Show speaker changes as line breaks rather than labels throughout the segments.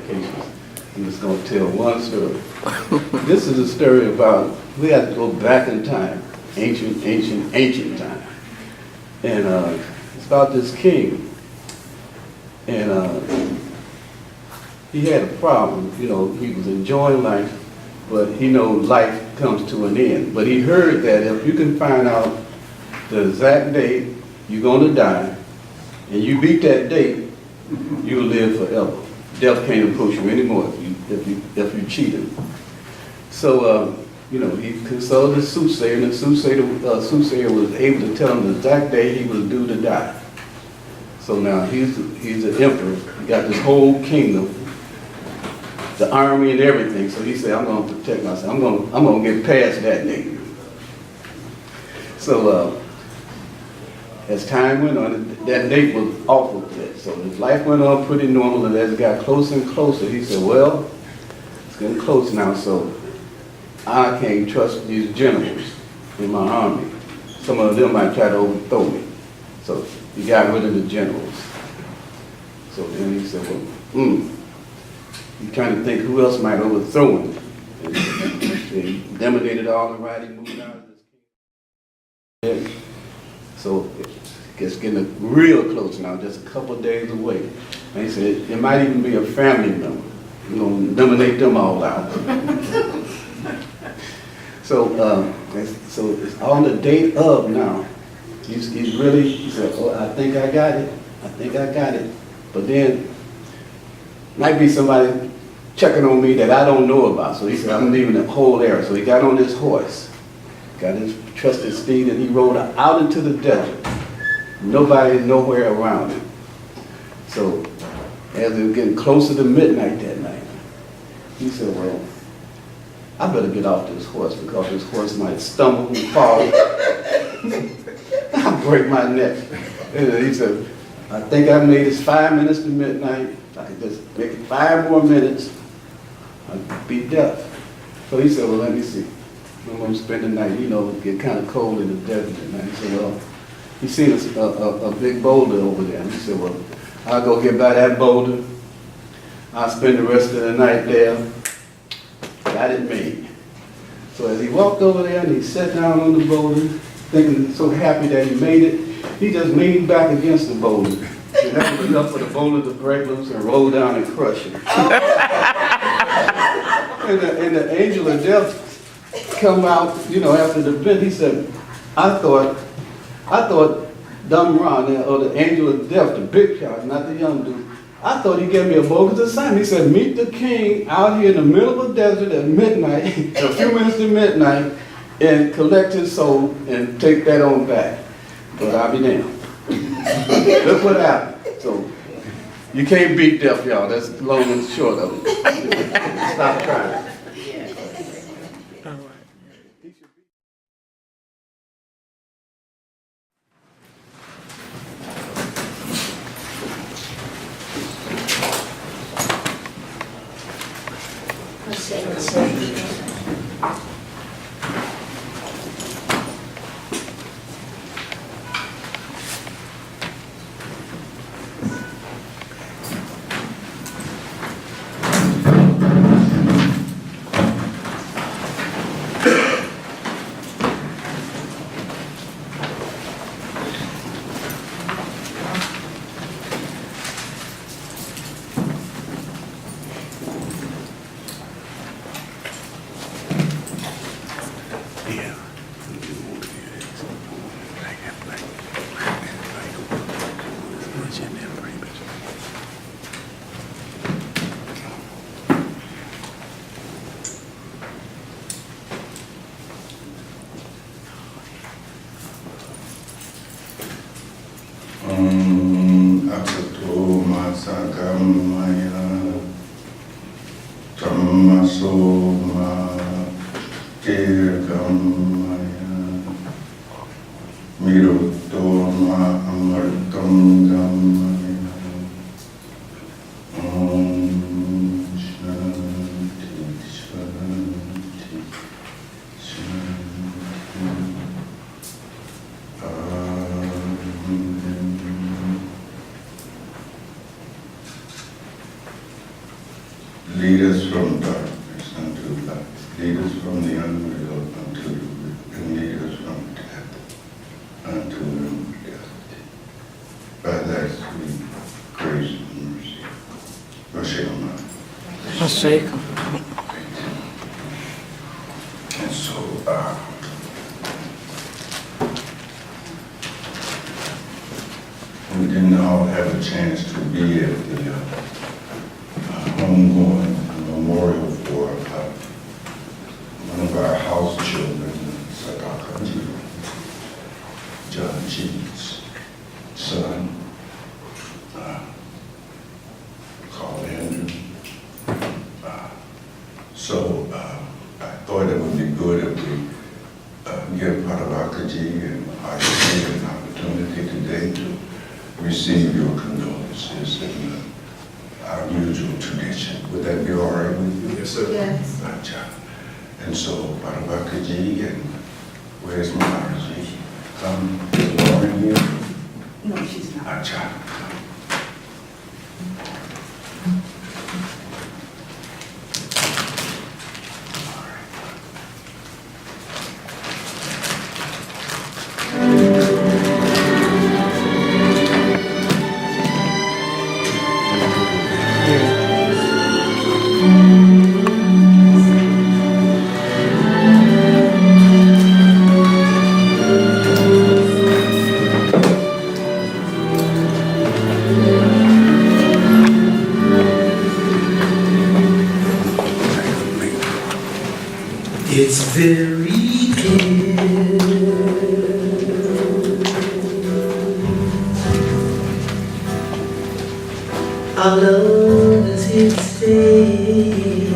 qualifications. I'm just going to tell one story. This is a story about, we had to go back in time, ancient time. And it's about this king. And he had a problem. You know, he was enjoying life, but he knows life comes to an end. But he heard that if you can find out the exact date you're going to die, and you beat that date, you'll live forever. Death can't approach you anymore if you cheat him. So, you know, he consulted a soothsayer, and the soothsayer was able to tell him the exact day he was due to die. So now he's the emperor. He got this whole kingdom, the army and everything. So he said, I'm going to protect myself. I'm going to get past that date. So as time went on, that date was awful good. So his life went on pretty normal, and as it got closer and closer, he said, well, it's getting close now, so I can't trust these generals in my army. Some of them might try to overthrow me. So he got rid of the generals. So then he said, well, he's trying to think who else might overthrow him. And he eliminated all the right, he moved out of this kingdom. So it's getting real close now, just a couple of days away. And he said, it might even be a family member. We're going to eliminate them all out. So it's on the date of now. He said, oh, I think I got it. But then, might be somebody checking on me that I don't know about. So he said, I'm leaving the whole area. So he got on his horse, got his trusted steed, and he rode out into the desert. Nobody nowhere around him. So as it was getting closer to midnight that night, he said, well, I better get off this horse because this horse might stumble and fall. I'll break my neck. And he said, I think I made it 5 minutes to midnight. I could just make it 5 more minutes. I'd be death. So he said, well, let me see. I'm going to spend the night. You know, it get kind of cold in the desert at night. He said, well, he seen a big boulder over there. And he said, well, I'll go get by that boulder. I'll spend the rest of the night there. Got it made. So as he walked over there and he sat down on the boulder, thinking so happy that he made it, he just leaned back against the boulder. And that was enough for the boulder to break loose and roll down and crush him. And the angel of death come out, you know, after the event. He said, I thought Dumb Ron, or the angel of death, the big shot, not the young dude, I thought he gave me a bogus assignment. He said, meet the king out here in the middle of the desert at midnight, a few minutes to midnight, and collect his soul and take that on back. But I'll be damned. Look what happened. So you can't beat death, y'all. That's the long and short of it. Stop trying.
Lead us from darkness unto light. Lead us from the unreal unto the real. And lead us from death unto immortality. By thy sweet grace and mercy. Hashem.
Hashem.
And so, we didn't all have a chance to be at the homegoing memorial for one of our house children, Sadakaji, John G's son, called Andrew. So I thought it would be good if we give Padavakaji and Akaji an opportunity today to receive your condolences in our usual tradition. Would that be all right with you?
Yes, sir. Yes.
Acha. And so, Padavakaji, and where's Maharaji? Is Lauren here?
No, she's not.
Acha.
It's very clear our love is here to stay.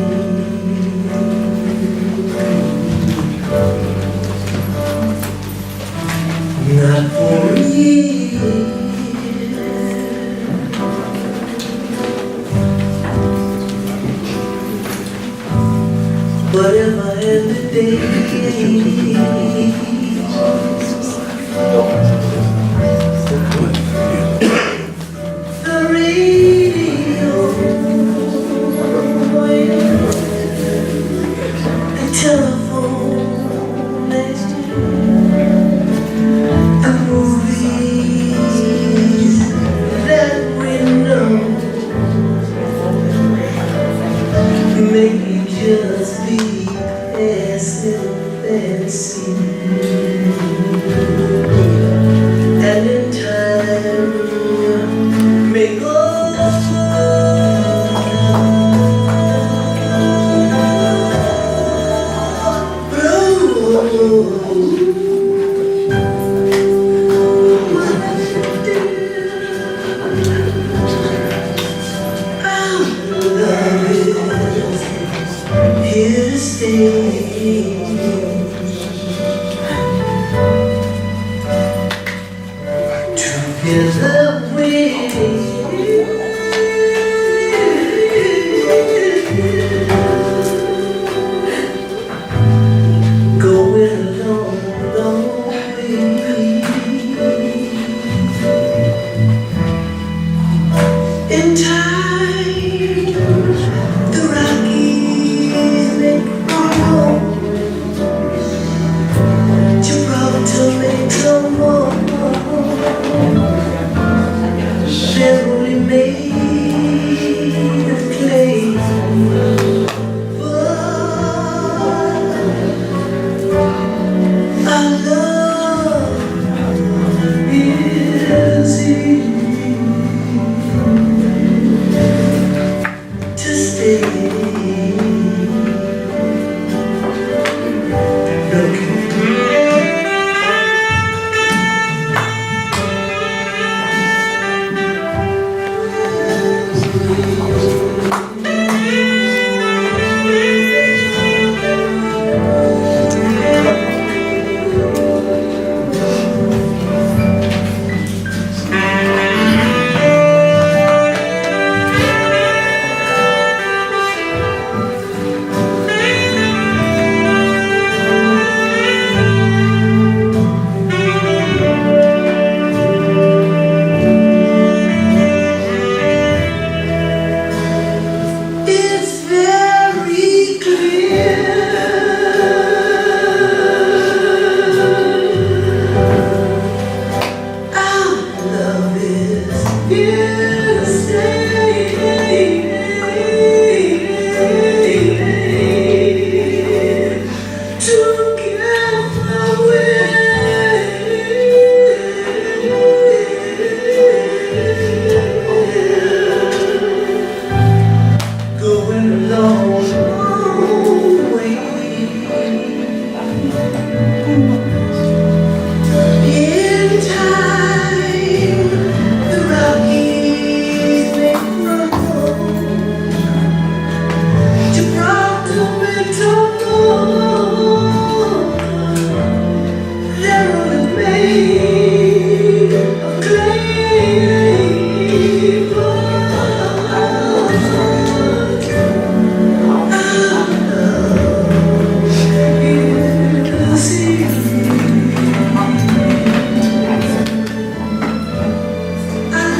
Not for a year, but if I had the day, the radio, the telephone, the movies that we know may just be passing fancy.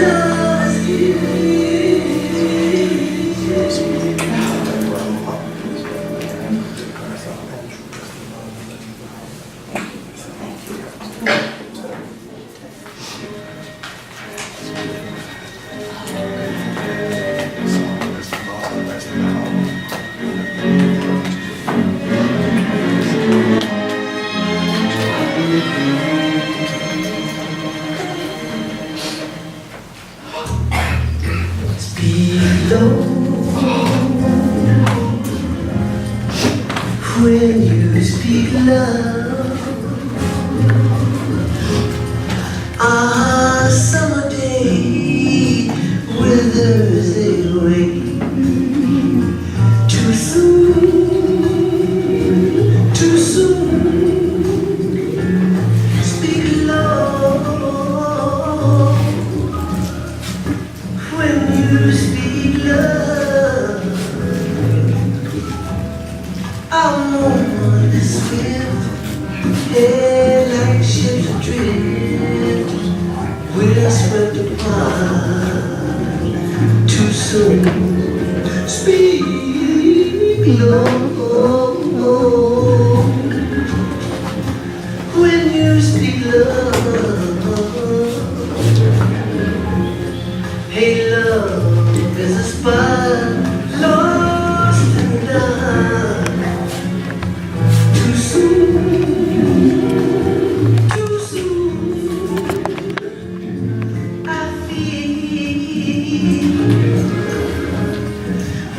love is here. Speak low when you speak love. Ah, summer day withers away too soon, too soon. Speak low when you speak love. Our moment is swift, head like ships adrift. We're swept apart too soon. Speak low when you speak love. Hey, love is a spot lost in the dark. Too soon, too soon. I feel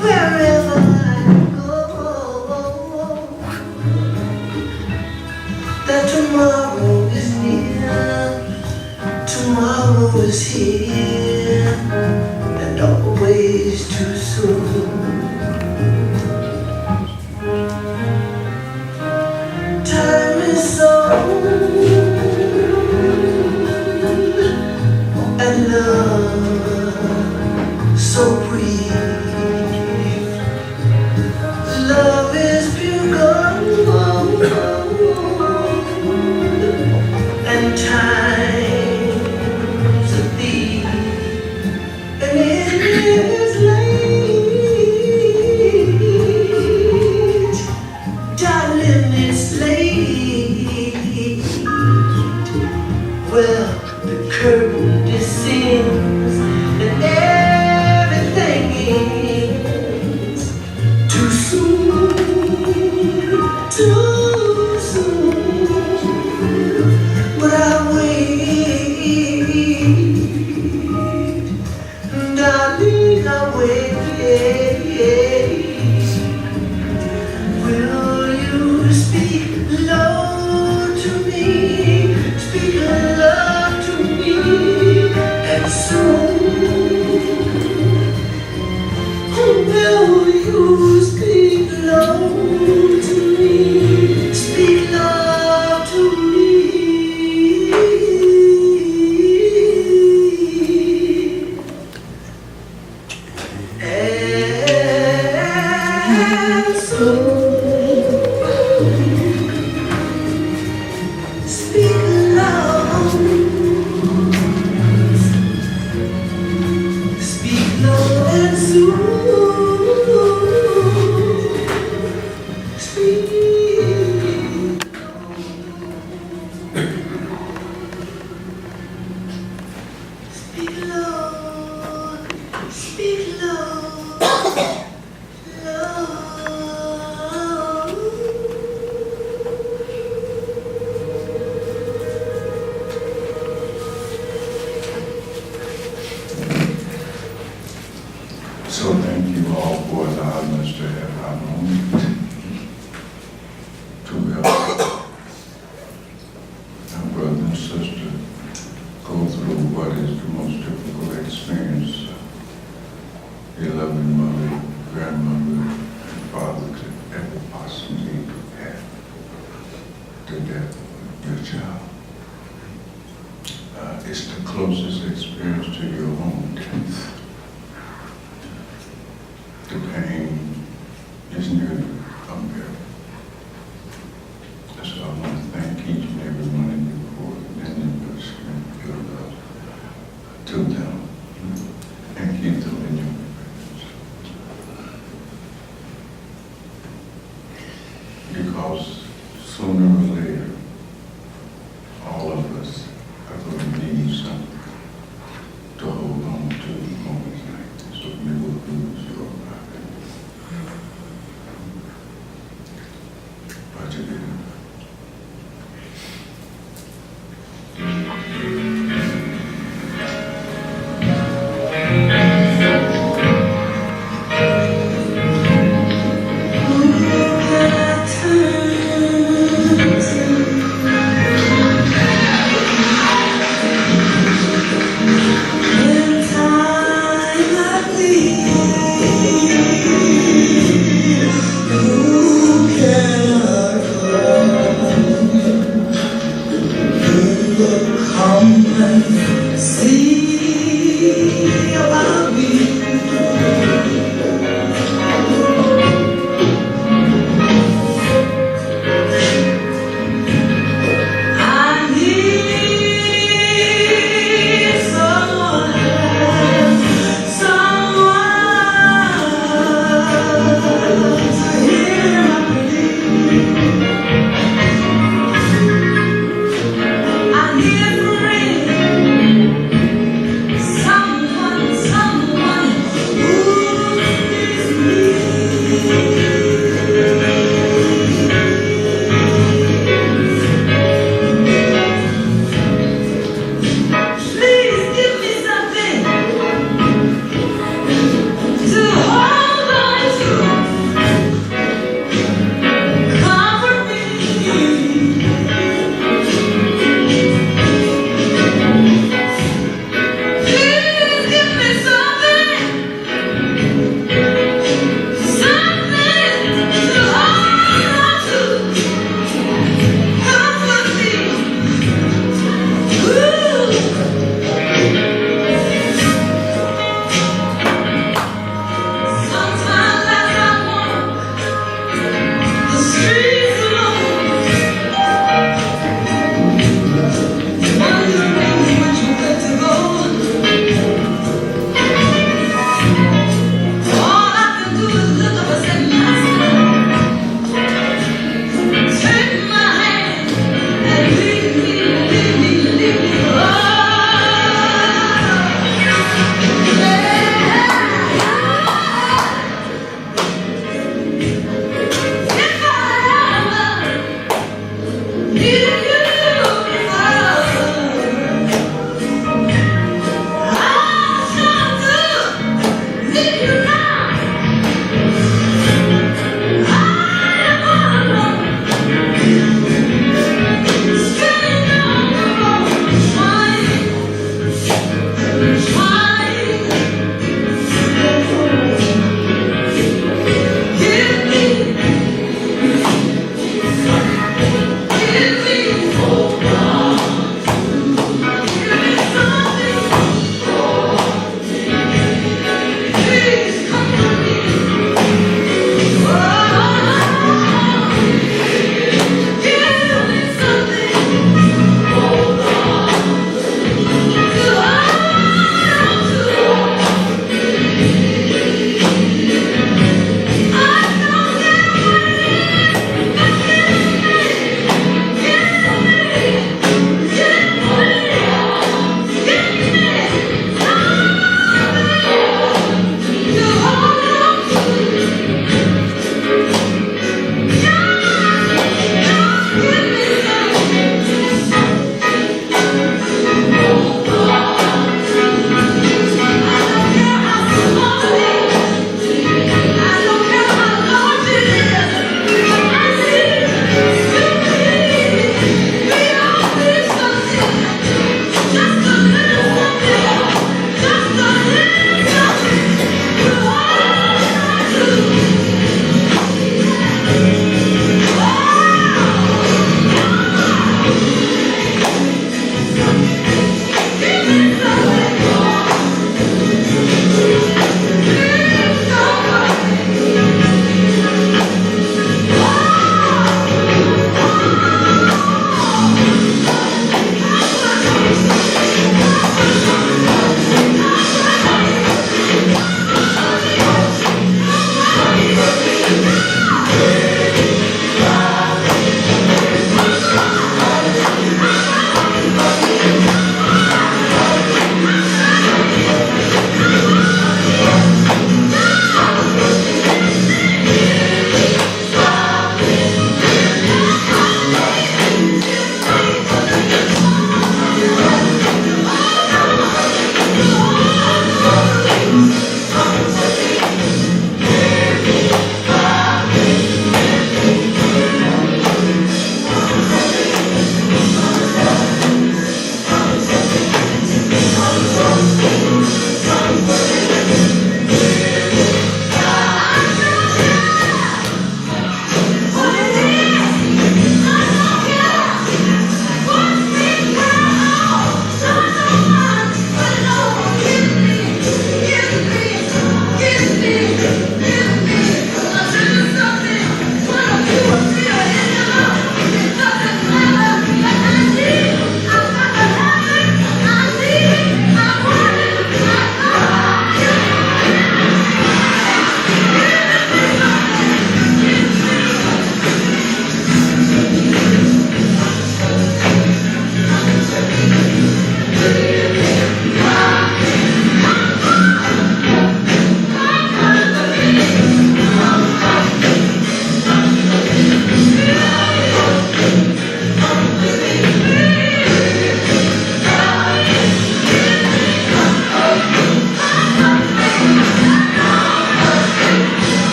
wherever I go that tomorrow is near, tomorrow is here, and always too soon. Time is so, and love so brief. Love is pure gold, and time's a thief, and it is late, darling, it's late. Well, the curtain descends, and everything ends too soon, too soon. But I wait, darling, I wait. Will you speak low to me, speak love to me, and soon will you speak low to me, speak love to me. And soon speak loud, speak low and soon speak low, speak low.
So thank you all for allowing us to have our moment to help our brother and sister go through what is the most difficult experience your loving mother, grandmother, and father could ever possibly have, the death of your child. It's the closest experience to your own death. The pain is nearly unbearable. So I want to thank each and every one of you for lending your strength, your love to them.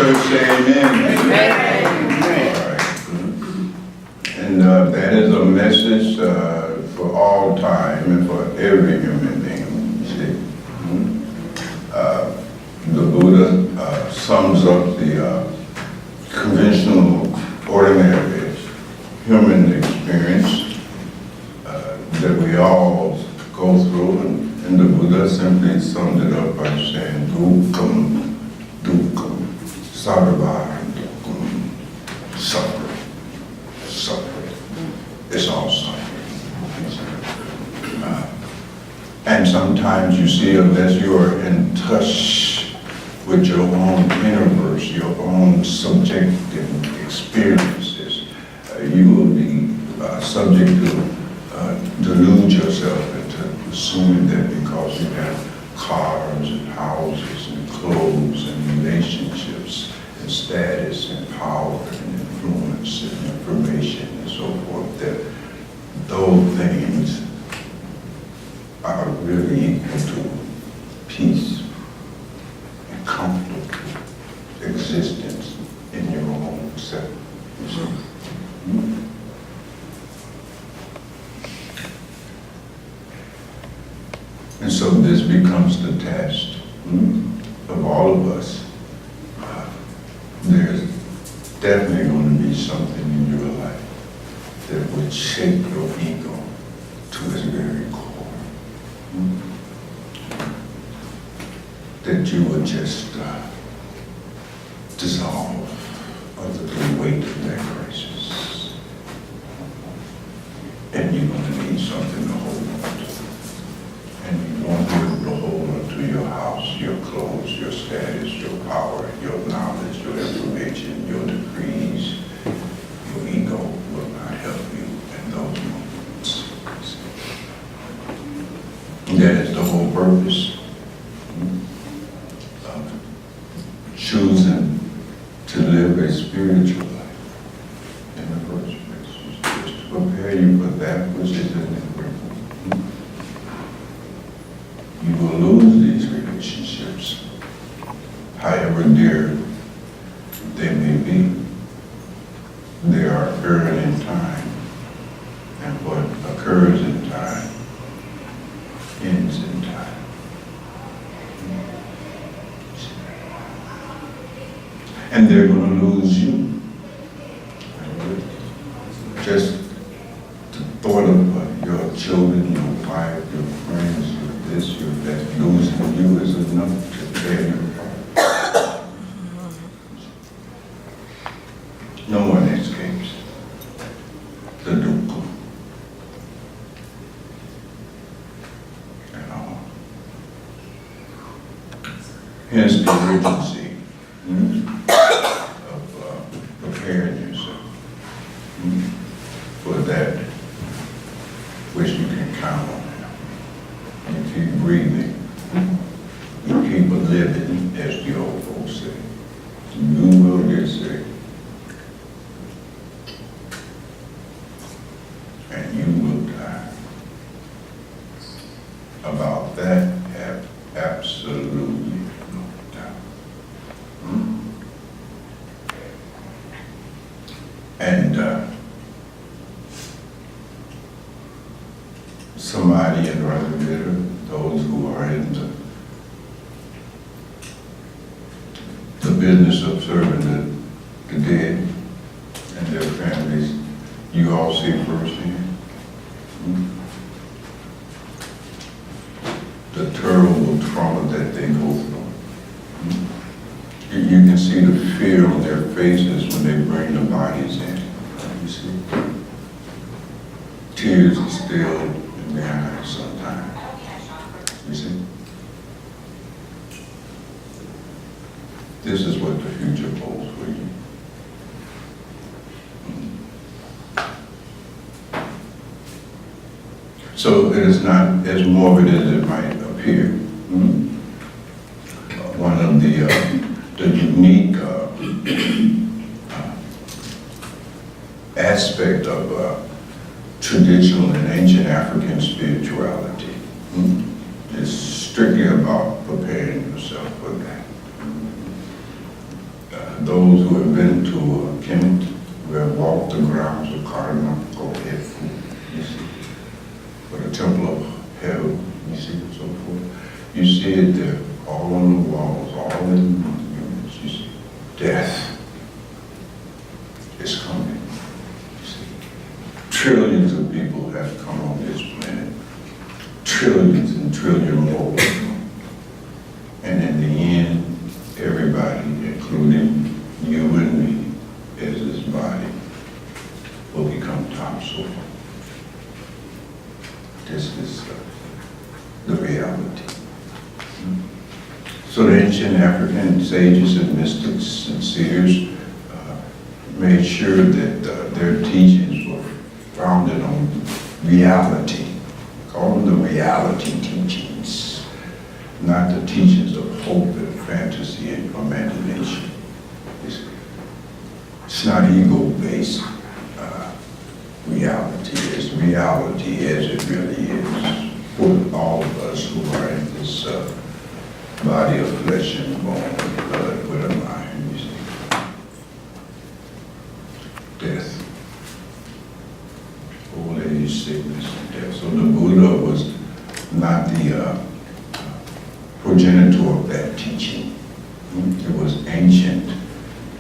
church say amen?
Amen.
All right. And that is a message for all time and for every human being. You see? The Buddha sums up the conventional, ordinary human experience that we all go through, and the Buddha simply summed it up by saying, dukkam, dukkam, sarva dukkam, suffering, suffering. It's all suffering. And sometimes you see, unless you are in touch with your own universe, your own subjective experiences, you will be subject to delude yourself into assuming that because you have cars and houses and clothes and relationships and status and power and influence and information and so forth, that those things are really equal to peace and comfortable existence in your own self. You see? And so this becomes the test of all of us. There's definitely going to be something in your life that would shake your ego to its very core. That you would just dissolve under the weight of that crisis. And you're going to need something to hold on to. And you won't be able to hold on to your house, your clothes, your status, your power, your knowledge, your information, your degrees. Your ego will not help you in those moments. That is the whole purpose of choosing to live a spiritual life in the first place, is to prepare you for that which is inevitable. You will lose these relationships, however dear they may be. They are occurring in time, and what occurs in time ends in time. And they're going to lose you. Just the thought of your children, your wife, your friends, your this, your that, losing you is enough to tear you apart. No one escapes the dukkha at all. Hence the urgency of preparing yourself for that which you can count on. You keep breathing. You keep living, as the old folks say. You will get sick. And you will die. About that, have absolutely no doubt. And somebody in Rwanda, those who are in the business of serving the dead and their families, you all see firsthand the terrible trauma that they go through. You can see the fear on their faces when they bring the bodies in. You see? Tears are still in their eyes sometimes. You see? This is what the future holds for you. So it is not as morbid as it might appear. One of the unique aspect of traditional and ancient African spirituality is strictly about preparing yourself for that. those who have been to Kemet, who have walked the grounds of Cardinal Food, you see, for the Temple of Heaven, you see, and so forth. You see it there, all on the walls, all in the monuments, you see. Death is coming, you see. Trillions of people have come on this planet. Trillions and trillion more. And in the end, everybody, including you and me, as this body, will become topsoil. This is the reality. So the ancient African sages and mystics and seers made sure that their teachings were founded on reality. Call them the reality teachings, not the teachings of hope and fantasy and imagination. It's not ego-based reality. It's reality as it really is for all of us who are in this body of flesh and bone and blood with a mind, you see. Death. Old age, sickness, and death. So the Buddha was not the progenitor of that teaching. It was ancient,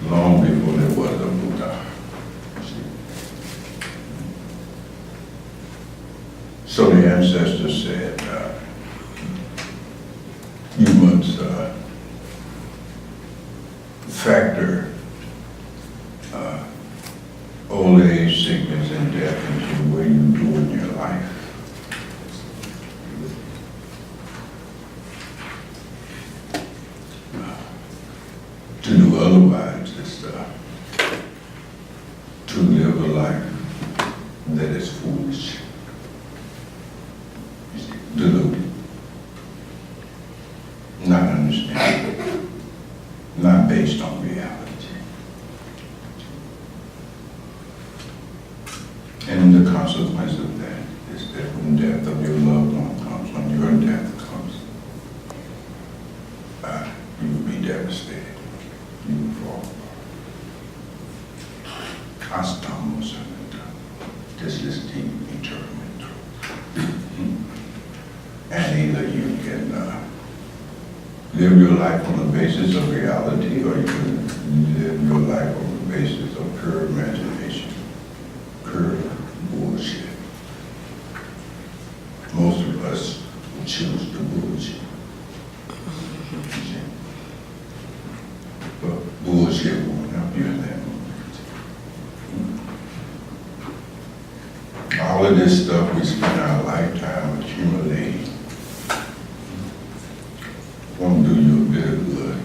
long before there was a Buddha. So the ancestors said, you must factor old age, sickness, and death into the way you do in your life. To do otherwise is to live a life that is foolish, deluded, not understandable, not based on reality. And the consequence of that is that when death of your loved one comes, when your death comes, you will be devastated. You will fall apart. Estamos en el This is the eternal truth. And either you can live your life on the basis of reality, or you can live your life on the basis of pure imagination, pure bullshit. Most of us will choose the bullshit. But bullshit won't help you in that moment. All of this stuff we spend our lifetime accumulating won't do you a bit of good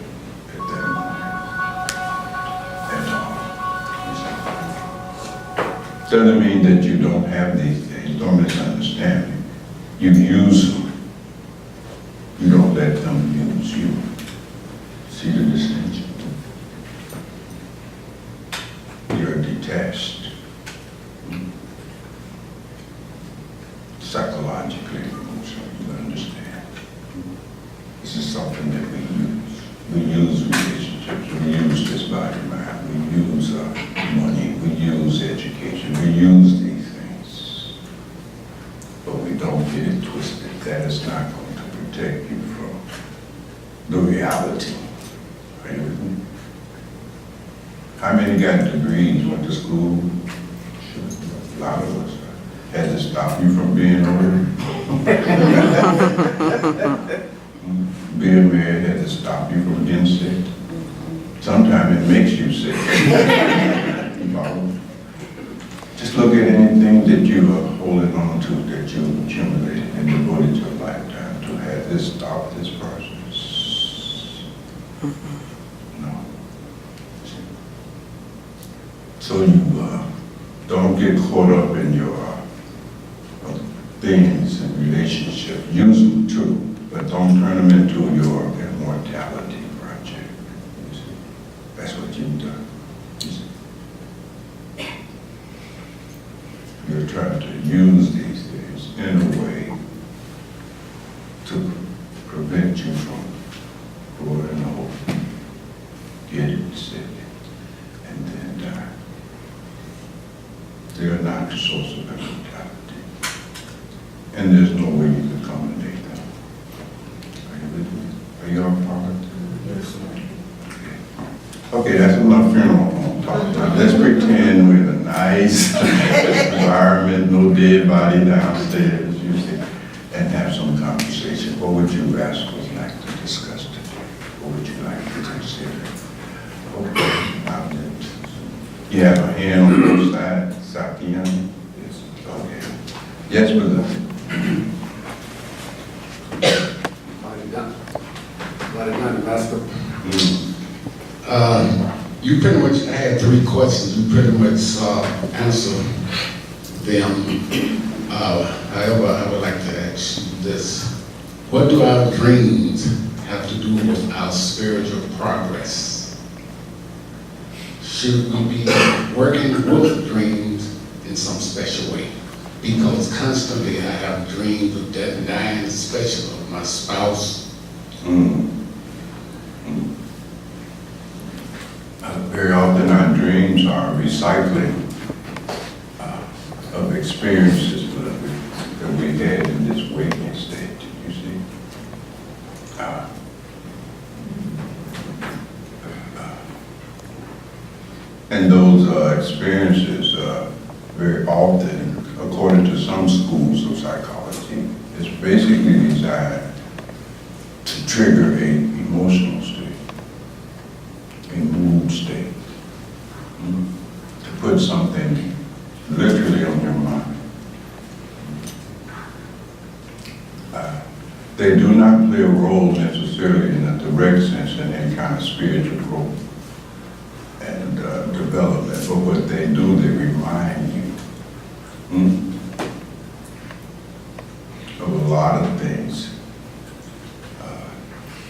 at that moment at all. Doesn't mean that you don't have these things. Don't misunderstand me. You use them. You don't let them use you. See the distinction? You're detached. Psychologically, emotionally, you understand. This is something that we use. We use relationships. We use this body mind. We use money. We use education. We use these things. But we don't get it twisted. That is not going to protect you from the reality. Are you with me? How many got degrees, went to school? Sure. A lot of us. Has it stopped you from being old? Being married, has it stopped you from getting sick? Sometimes it makes you sick. You follow? Just look at anything that you are holding on to, that you accumulated and devoted your lifetime to. Has this stopped this process? No. So you don't get caught up in your things and relationships. Use them too, but don't turn them into your immortality project. You see? That's what you've done. You see? You're trying to use these things in a way to prevent you from growing old, getting sick. And there's no way you can accommodate them. Are you with me? Are you all part of it?
Yes, sir.
Okay, that's enough funeral home talk. Now, let's pretend we're in a nice environment, no dead body downstairs, you see, and have some conversation. What would you ask us like to discuss today? What would you like to consider? Okay, now then, you have a hand on both sides, Sakian?
Yes, sir.
Okay. Yes, brother.
Mighty done, Master.
Mm.
You pretty much had three questions. You pretty much answered them. However, I would like to ask you this. What do our dreams have to do with our spiritual progress? Should we be working with dreams in some special way? Because constantly I have dreams of death and dying, especially of my spouse.
Mm. Mm. Very often our dreams are recycling of experiences that we had in this waking state, you see. And those experiences very often, according to some schools of psychology, is basically designed to trigger an emotional state, a mood state, to put something literally on your mind. They do not play a role necessarily in a direct sense in any kind of spiritual growth and development, but what they do, they remind you of a lot of things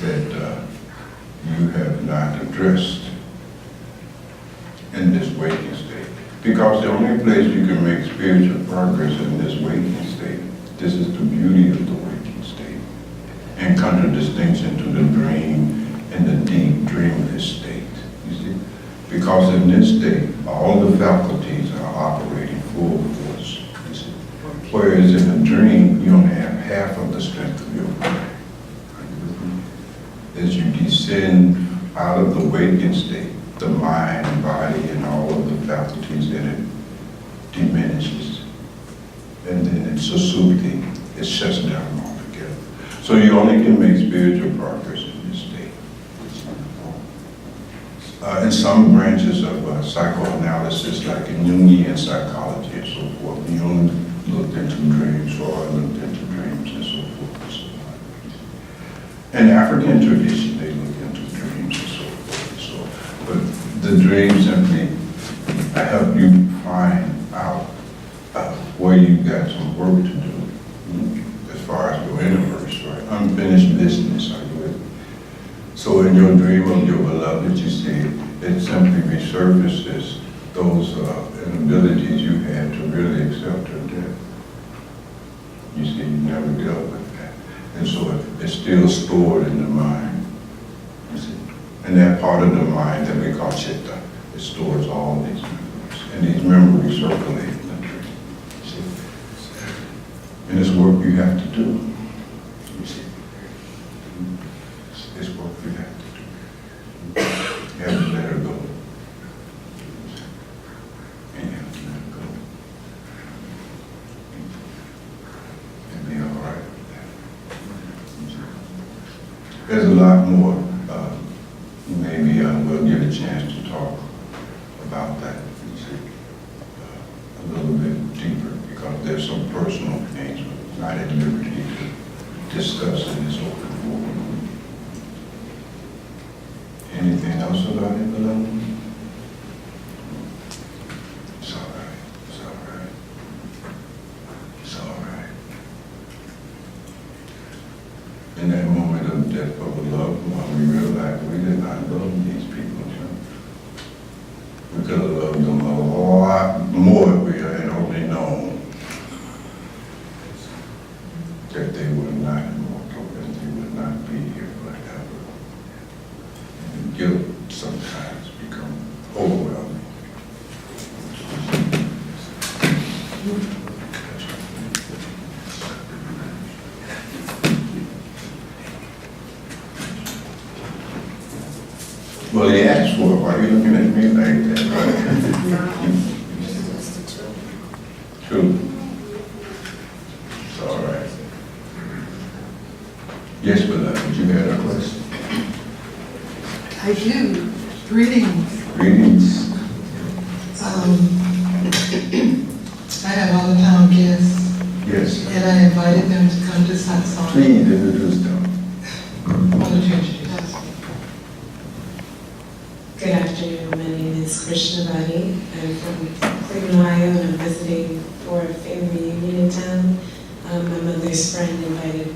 that you have not addressed in this waking state. Because the only place you can make spiritual progress in this waking state, this is the beauty of the waking state, in contradistinction to the dream and the deep dreamless state, you see? Because in this state, all the faculties are operating full force, you see? Whereas in a dream, you only have half of the strength of your body. As you descend out of the waking state, the mind, body, and all of the faculties in it diminishes. And then it's susupti, it shuts down altogether. So you only can make spiritual progress in this state. In some branches of psychoanalysis, like in Jungian psychology and so forth, Jung looked into dreams, Freud looked into dreams and so forth and so on. In African tradition, they look into dreams and so forth and so on. But the dream simply help you find out where you got some work to do as far as your universe, right? Unfinished business, are you with me? So in your dream of your beloved, you see, it simply resurfaces those inabilities you had to really accept her death. You see, you never dealt with that. And so it's still stored in the mind, you see. And that part of the mind that we call chitta, it stores all these memories. And these memories circulate in the dream, you see. And it's work you have to do, you see. It's work you have to do. You have to let her go. And you have to let her go. And be all right with that. There's a lot more. Maybe we'll get a chance to talk about that, you see, a little bit deeper, because there's some personal things we're not at liberty to discuss in this open forum. Anything else about it, beloved? It's all right. It's all right. It's all right. In that moment of death of a loved one, we realized we did not love these people. We could have loved them a lot more if we had only known that they were not immortal and they would not be here forever. And guilt sometimes becomes overwhelming. Well, he asked for it. Why are you looking at me like that? True. It's all right. Yes, beloved, you had a question?
I do. Greetings.
Greetings.
I have all the town guests,
Yes.
and I invited them to come to Satsang.
Please introduce them.
Why don't you introduce us?
Good afternoon. My name is Krishna Bhatti. I'm from Cleveland, Ohio, and I'm visiting for a family reunion in town. My mother's friend invited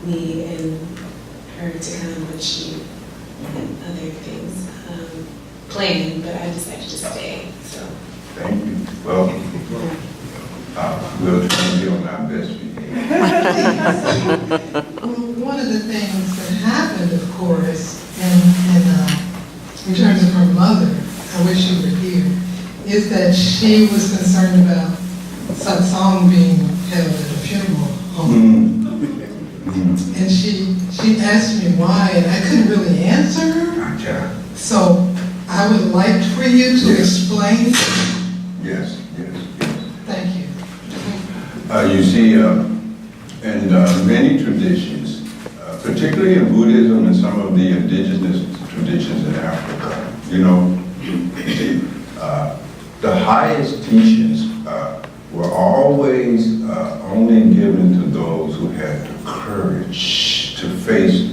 me and her to come, but she had other things planned, but I decided to stay. So,
Thank you. Well, we'll try to be on our best behavior.
Well, one of the things that happened, of course, in terms of her mother, I wish she were here, is that she was concerned about satsang being held at a funeral home. And she asked me why, and I couldn't really answer her.
Gotcha.
So I would like for you to explain.
Yes, yes, yes.
Thank you.
You see, in many traditions, particularly in Buddhism and some of the indigenous traditions in Africa, you know, the highest teachings were always only given to those who had the courage to face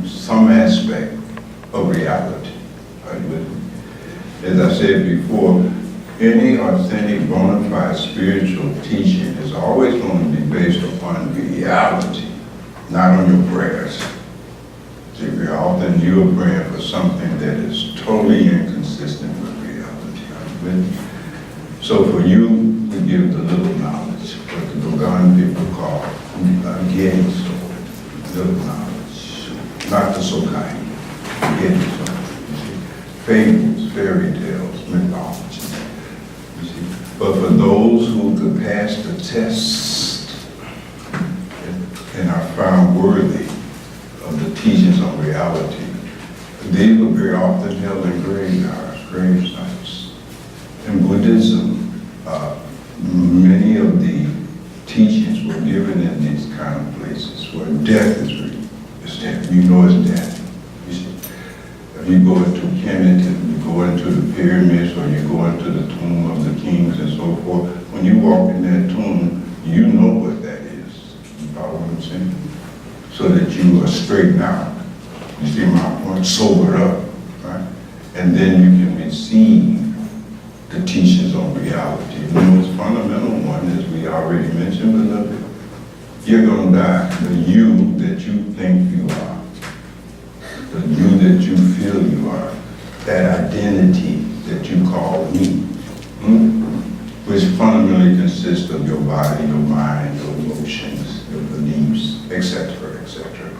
some aspect of reality. Are you with me? As I said before, any authentic, bona fide spiritual teaching is always going to be based upon reality, not on your prayers. See, very often you're praying for something that is totally inconsistent with reality. Are you with me? So for you to give the little knowledge, what the Bhagwan people call getting sword, little knowledge, not the so kind, getting sword. Fables, fairy tales, mythology. You see? But for those who could pass the test and are found worthy of the teachings on reality, these were very often held in graveyards, grave sites. In Buddhism, many of the teachings were given in these kind of places where death is death. You know it's death. You see? If you go into Kemet, you go into the pyramids, or you go into the tomb of the kings and so forth, when you walk in that tomb, you know what that is. You follow what I'm saying? So that you are straightened out. You see my point? Sobered up, right? And then you can receive the teachings on reality. The most fundamental one, as we already mentioned, beloved, you're going to die. The you that you think you are, the you that you feel you are, that identity that you call me, which fundamentally consists of your body, your mind, your emotions, your beliefs, etc., etc.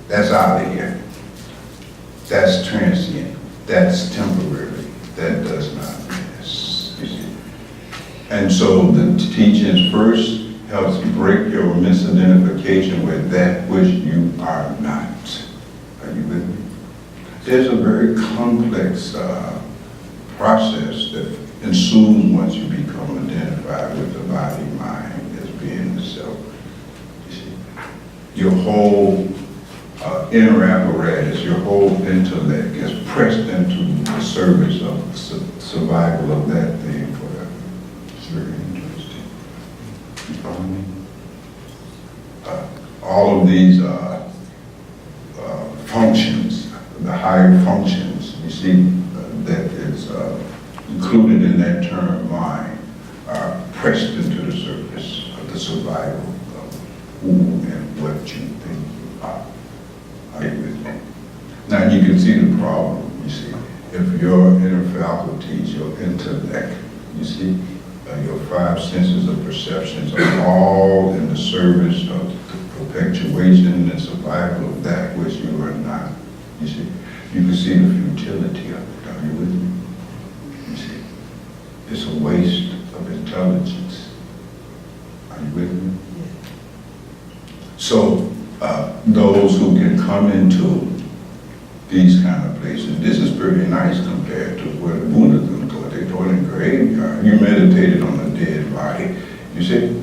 That's out of here. That's transient. That's temporary. That does not last. You see. And so the teachings first helps break your misidentification with that which you are not. Are you with me? There's a very complex process that ensues once you become identified with the body, mind as being the self. You see, your whole inner apparatus, your whole intellect is pressed into the service of survival of that thing forever. It's very interesting. You follow me? All of these functions, the higher functions, you see, that is included in that term mind, are pressed into the service of the survival of who and what you think you are. Are you with me? Now you can see the problem, you see. If your inner faculties, your intellect, you see, your five senses of perceptions are all in the service of the perpetuation and survival of that which you are not, you see. You can see the futility of it. Are you with me? You see, it's a waste of intelligence. Are you with me? So those who can come into these kind of place, and this is pretty nice compared to where the Buddhism go. They go in a graveyard. You meditated on a dead body. You see,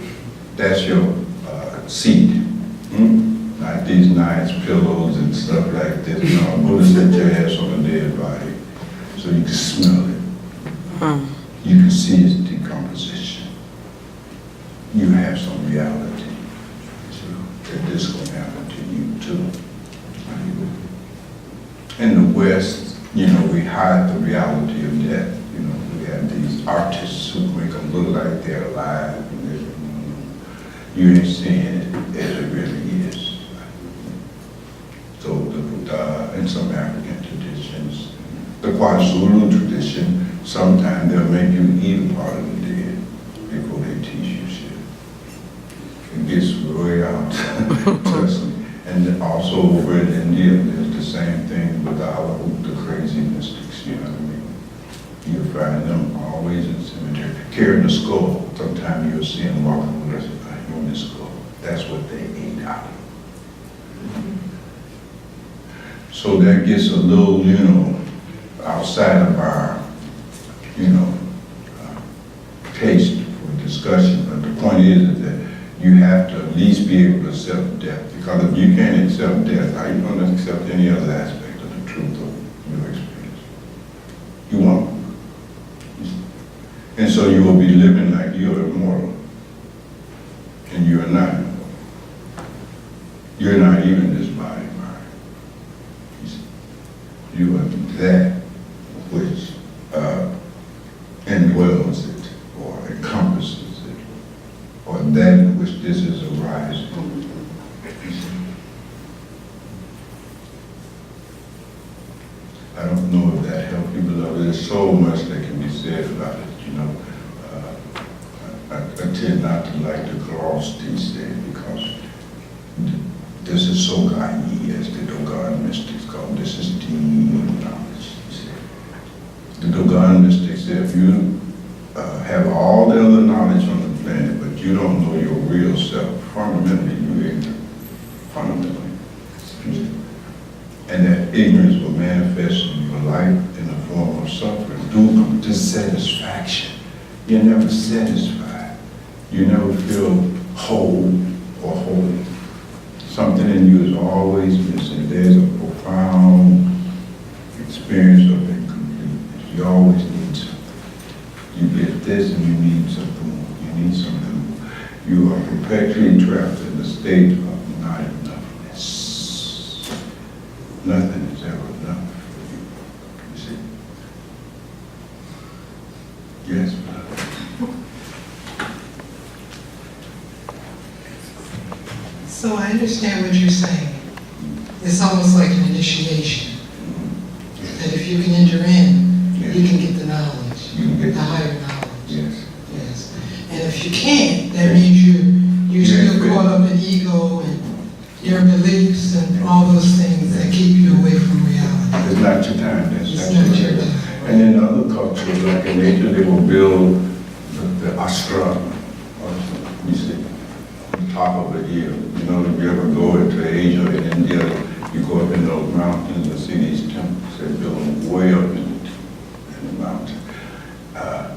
that's your seat. Not these nice pillows and stuff like this. No, Buddha set your ass on a dead body so you can smell it. You can see its decomposition. You have some reality. So that this is going to happen to you too. In the West, you know, we hide the reality of death. You know, we have these artists who make them look like they're alive. And you ain't seeing it as it really is. So the Buddha and some African traditions, the KwaZulu tradition, sometimes they'll make you eat a part of the dead before they teach you shit. It gets way out, trust me. And also over in India, there's the same thing with the crazy mystics, you know what I mean? You'll find them always in the cemetery, carrying a skull. Sometimes you'll see them walking with a human skull. That's what they ate out of. So that gets a little, you know, outside of our, you know, taste for discussion. But the point is that you have to at least be able to accept death. Because if you can't accept death, how are you going to accept any other aspect of the truth of your experience? You won't. And so you will be living like you're immortal. And you're not immortal. You're not even this body, mind. You are that which indwells it, or encompasses it, or that in which this is arising. I don't know if that helped you, beloved. There's so much that can be said about it, you know. I tend not to like to gloss these things because this is so Gai, as the Dogon mystics call it. This is deep knowledge. The Dogon mystics say if you have all the other knowledge on the planet, but you don't know your real self, fundamentally you're ignorant. Fundamentally. And that ignorance will manifest in your life in the form of suffering, dissatisfaction. You're never satisfied. You never feel whole or holy. Something in you is always missing. There's a profound experience of incompleteness. You always need something. You get this and you need something more. You need something more. You are perpetually trapped in the state of not enoughness. Nothing is ever enough for you. You see? Yes, beloved.
So I understand what you're saying. It's almost like an initiation. That if you can enter in, you can get the knowledge, the higher knowledge.
Yes.
Yes. And if you can't, that means you're still caught up in ego and your beliefs and all those things that keep you away from reality.
It's not your time. That's
It's
not
not
your
your
time.
time.
And in other cultures, like in nature, they will build the ashram, you see, on top of a hill. You know, if you ever go into Asia or India, you go up in those mountains and see these temples. They build them way up in the mountain,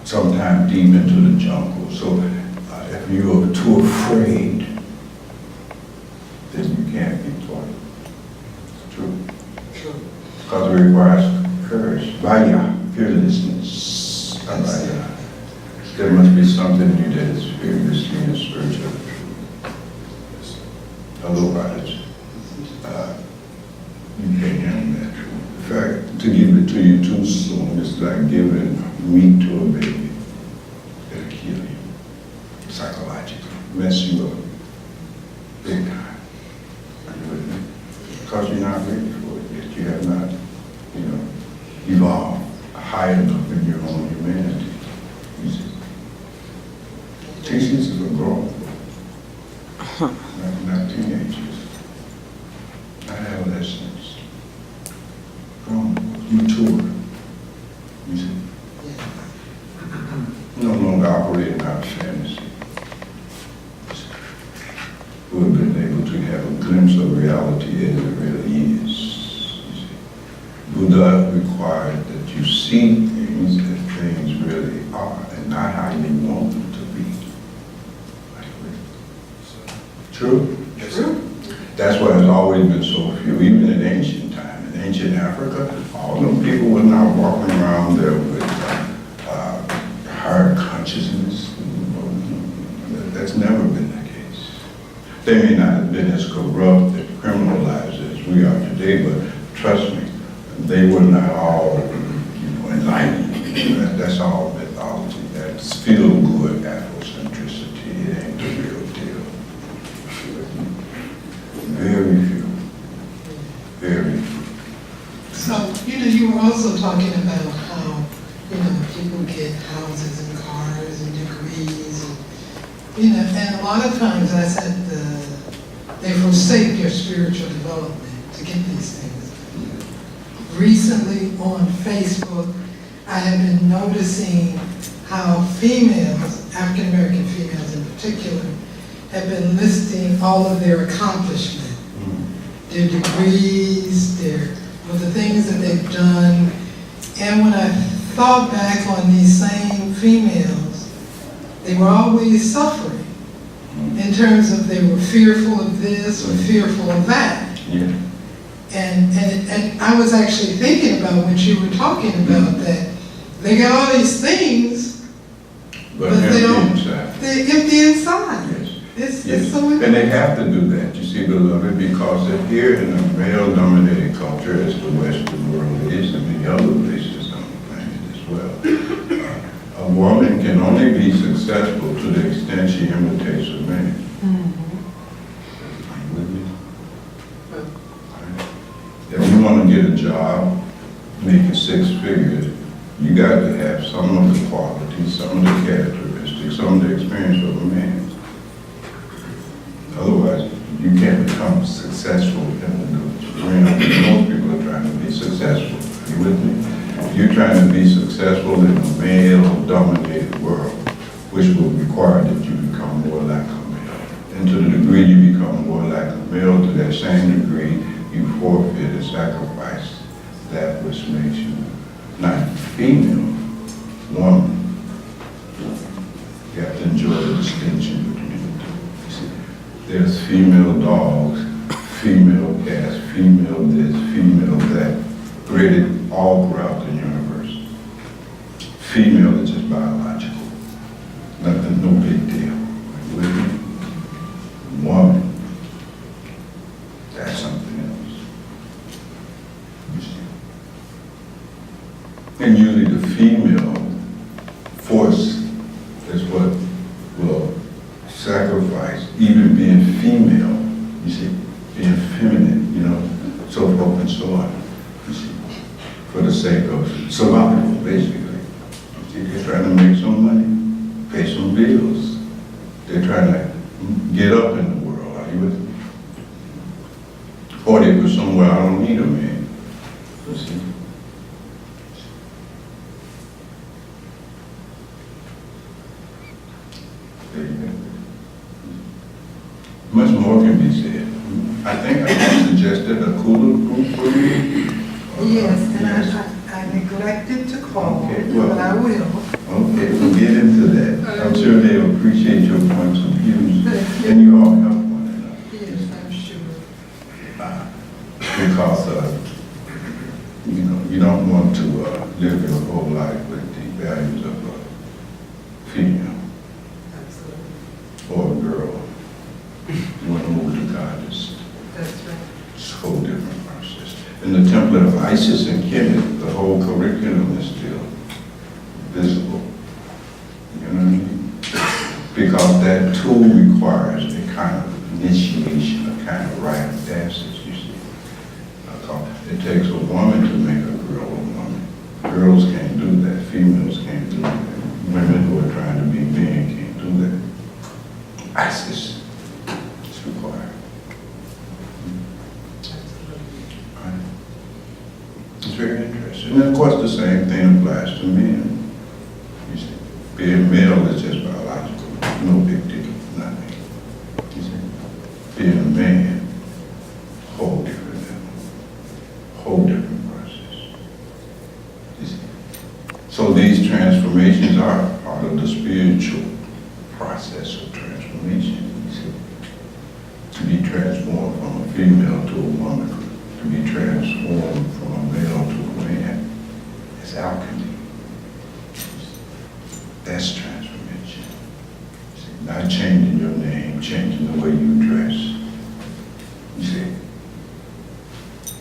sometimes deep into the jungle. So if you are too afraid, then you can't be taught. It's true.
True.
Because it requires courage, vaya, fearlessness. Vaya. There must be something in you that is fearlessly and spiritual. Otherwise, you can't handle that truth. In fact, to give it to you too soon is like giving meat to a baby. It'll kill you. Psychologically. Mess you up. Big time. Are you with me? Because you're not ready for it yet. You have not, evolved high enough in your own humanity. You see? Teachings are grown. Not teenagers. Not adolescents. Grown, mature. You see? No longer operating out of fantasy. Who have been able to have a glimpse of reality as it really is. You see? Buddha required that you see things as things really are and not how you want them to be. True?
True.
That's why there's always been so few, even in ancient time. In ancient Africa, all them people were not walking around there with higher consciousness. That's never been the case. They may not have been as corrupt and criminalized as we are today, but trust me, they were not all, enlightened. That's all mythology. That's feel-good Afrocentricity. It ain't the real deal. Very few. Very few.
So, you were also talking about how, people get houses and cars and degrees and a lot of times I said they forsake their spiritual development to get these things. Recently on Facebook, I have been noticing how females, African American females in particular, have been listing all of their accomplishments, their degrees, the things that they've done. And when I thought back on these same females, they were always suffering in terms of they were fearful of this or fearful of that.
Yeah.
And I was actually thinking about what you were talking about, that they got all these things,
But
they don't,
inside.
they're empty inside.
Yes.
It's
Yes.
so
And they have to do that, you see, beloved, because if here in a male-dominated culture as the Western world is, and many other places on the planet as well, a woman can only be successful to the extent she imitates a man. Are you with me? If you want to get a job, making 6 figures, you got to have some of the qualities, some of the characteristics, some of the experience of a man. Otherwise, you can't become successful in the arena. Most people are trying to be successful. Are you with me? You're trying to be successful in a male-dominated world, which will require that you become more like a male. And to the degree you become more like a male, to that same degree, you forfeit and sacrifice that which makes you not female, woman. You have to enjoy the distinction between the two. You see, there's female dogs, female cats, female this, female that, created all throughout the universe. Female is just biological. Nothing, no big deal. With me? Woman, that's something else. You see? And usually the female force is what will sacrifice even being female, you see, being feminine, so forth and so on, you see, for the sake of survival, basically. You see, they're trying to make some money, pay some bills. They're trying to get up in the world, are you with me? Or they go somewhere, I don't need a man, you see. There you go. Much more can be said. I think I suggested a cooler group for you.
Yes, and
Yes.
I neglected to call,
Okay, well.
but I will.
Okay, we'll get into that. I'm sure they'll appreciate your points of view,
Thank you.
and you all help one another.
Yes, I'm sure.
Because, you don't want to live your whole life with the values of a female
Absolutely.
or a girl. You want to move to goddess.
That's right.
It's a whole different process. In the template of Isis and Kemet, the whole curriculum is still visible. You know what I mean? Because that too requires a kind of initiation, a kind of rite of passage, you see. It takes a woman to make a girl a woman. Girls can't do that. Females can't do that. Women who are trying to be men can't do that. Isis is required. Right. It's very interesting. And of course, the same thing applies to men. You see, being male is just biological, no big deal, nothing. You see, being a man, whole different level, whole different process. transformed from a female to a woman, to be transformed from a male to a man. It's alchemy. That's transformation. See, not changing your name, changing the way you dress. You see,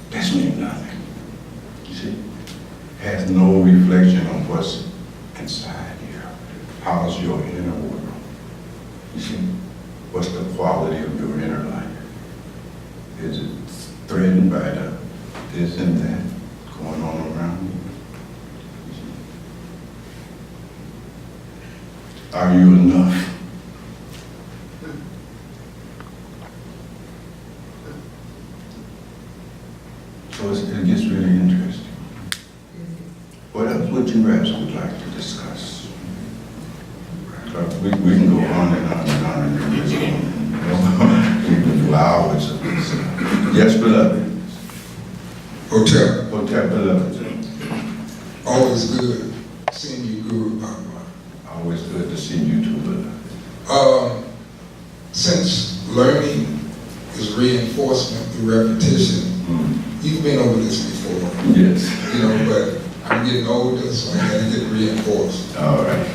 that's mean nothing. You see, has no reflection on what's inside here. How's your inner world? You see, what's the quality of your inner life? Is it threatened by the this and that going on around you? Are you enough? So it gets really interesting. What else would you guys would like to discuss? We can go on and on and on and this one. We can do hours of this. Yes, beloved.
Hotel,
Hotel, beloved.
always good seeing you, Guru Bhagwan.
Always good to see you too, beloved.
Since learning is reinforcement through repetition, you've been over this before,
Yes.
you know, but I'm getting older, so I gotta get reinforced.
All right.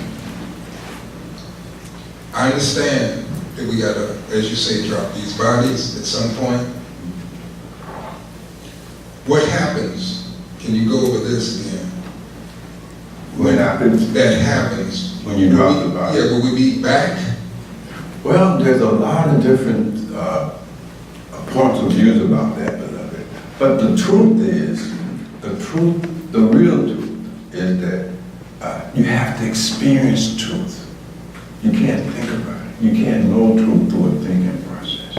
I understand that we gotta, as you say, drop these bodies at some point. What happens, can you go over this again?
What happens
That happens.
when you drop the body?
Yeah, will we be back?
Well, there's a lot of different points of views about that, beloved. But the truth is, the real truth is that you have to experience truth. You can't think about it. You can't know truth through a thinking process.